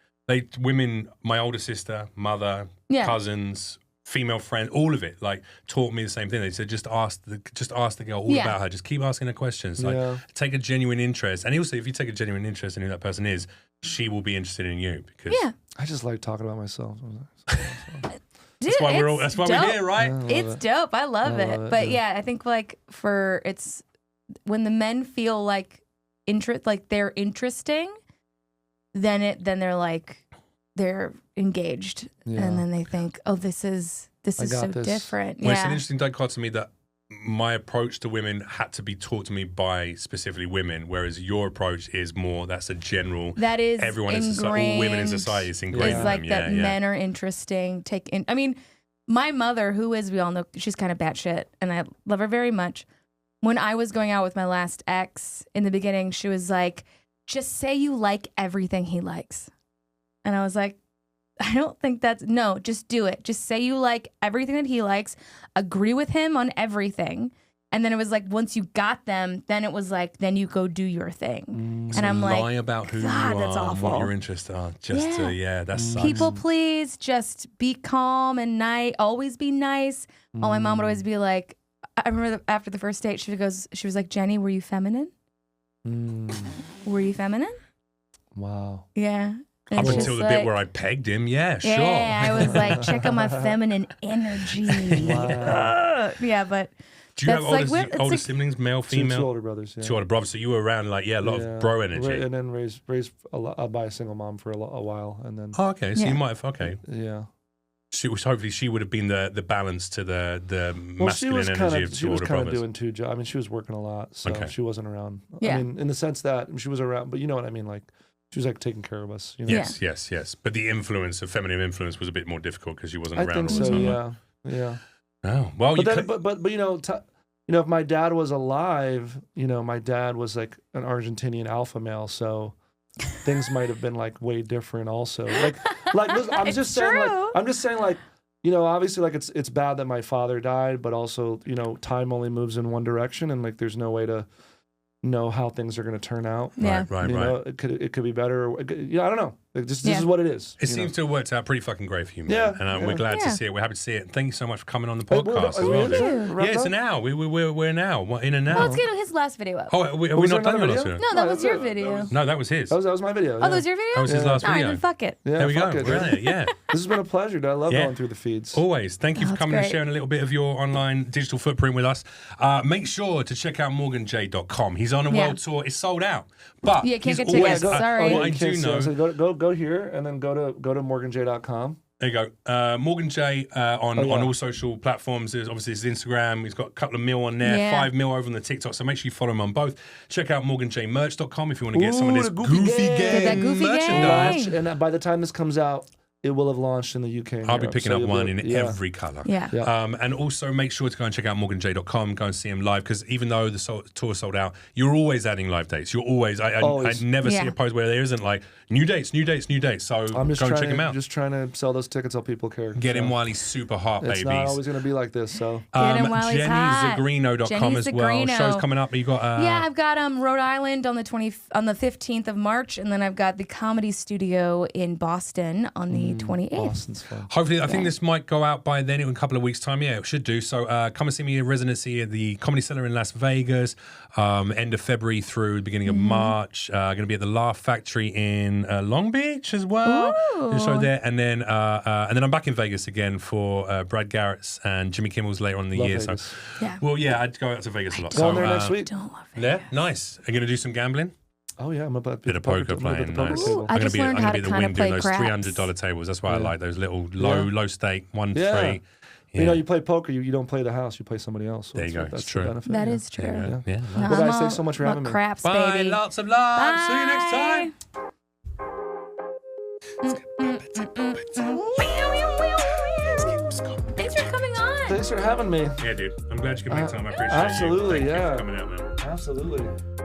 Women, my older sister, mother, cousins, female friends, all of it, like taught me the same thing. They said, just ask the girl all about her. Just keep asking her questions. Like, take a genuine interest. And also, if you take a genuine interest in who that person is, she will be interested in you. Because I just like talking about myself. Dude, that's why we're here, right? It's dope. I love it. But I think like when the men feel like they're interesting, then they're like, they're engaged. And then they think, oh, this is so different. Well, it's an interesting dichotomy that my approach to women had to be taught to me by specifically women, whereas your approach is more, that's a general, that is everyone in society, all women in society is ingrained in like them. that men are interesting. I mean, my mother, who is, we all know, she's kind of batshit, and I love her very much. When I was going out with my last ex in the beginning, she was like, just say you like everything he likes. And I was like, I don't think no, just do it. Just say you like everything that he likes, agree with him on everything. And then it was like, once you got them, then it was like, then you go do your thing. So and I'm like, lie about who God, you that's are, awful. what your interests are. Just that sucks. People please, just be calm and nice. Always be nice. Oh, my mom would always be like, I remember after the first date, she was like, Jenny, were you feminine? Were you feminine? Wow. Yeah. And Up until the bit where I pegged him, sure. Yeah, I was like, check out my feminine energy. Yeah, but do you have older siblings, male, female? Two older brothers. Yeah. 2 older brothers. So you were around a lot of bro energy. And then raised by a single mom for a while, and then. Oh, okay. So you might have Yeah. Hopefully she would have been the balance to the masculine energy of 2 She was older kind of brothers. doing 2 jobs. I mean, she was working a lot, so she wasn't around. Yeah. I mean, in the sense that she was around, but you know what I mean, like. She was like taking care of us. You know? Yes. But the influence of feminine influence was a bit more difficult because she wasn't around I think all the so. time. Yeah. Oh well, but you know, if my dad was alive, you know, my dad was like an Argentinian alpha male, so things might have been like way different. Also, like listen, I'm just saying, like, you know, obviously, like it's bad that my father died, but also, you know, time only moves in one direction, and like there's no way to know how things are going to turn out. Yeah. Right. You know, it could be better. I don't know. This is what it is. It seems to have worked out pretty fucking great for you, man. And we're glad to see it. We're happy to see it. Thank you so much for coming on the podcast as well. Yeah, it's an hour. We're now. In an hour. Well, let's get his last video up. Oh, are we not done your last video? No, that was your video. No, that was his. That was my video. Oh, that was your video? That was his last video. All right, then fuck it. Yeah, there we go. We're in there. Yeah. This has been a pleasure, dude. I love going through the feeds. Always. Thank you for coming and sharing a little bit of your online digital footprint with us. Make sure to check out morganj.com. He's on a world tour. It's sold out. But can't get tickets. Sorry. What I do know. So go here and then go to morganj.com. There you go. Morgan J on all social platforms. There's obviously his Instagram. He's got a couple of mil on there, 5 mil over on the TikTok. So make sure you follow him on both. Check out morganjmerch.com if you want to get some of this goofy gang merchandise. And by the time this comes out, it will have launched in the UK. And I'll be Europe, picking up one in every color. Yeah. And also make sure to go and check out morganj.com, go and see him live, because even though the tour sold out, you're always adding live dates. You're always, I never see a post where there isn't like new dates. So I'm just go and check him out. Just trying to sell those tickets so people care. Get him while he's super hot, babies. It's not always going to be like this, so. Get him while he's hot. JennyZagrino.com as well. Show's coming up. You got I've got Rhode Island on the 15th of March, and then I've got the Comedy Studio in Boston on the 28th. Boston's fun. Hopefully, I think this might go out by then in a couple of weeks' time. Yeah, it should do. So come and see me in residency at the Comedy Cellar in Las Vegas, end of February through the beginning of March. Going to be at the Laugh Factory in Long Beach as well. So there, and then I'm back in Vegas again for Brad Garrett's and Jimmy Kimmel's later on in the year. Vegas. So I'd go out to Vegas a lot. Going there next week. Don't love it. Yeah, nice. Are you going to do some gambling? Oh yeah, I'm about bit of poker playing. Nice. Ooh, I just learned how to kind of play those craps. $300 tables. That's why I like those little low stake 1-3. Yeah. You know, you play poker, you don't play the house, you play somebody else. So there you go. That's true. The benefit. That is true. Yeah. Well, guys, thanks so much for having me. Craps, Bye. baby. Lots of love. Bye. See you next time. Thanks for coming on. Thanks for having me. Yeah, dude. I'm glad you could make time. I appreciate Absolutely, you. Thank you yeah. for coming out, man. Absolutely.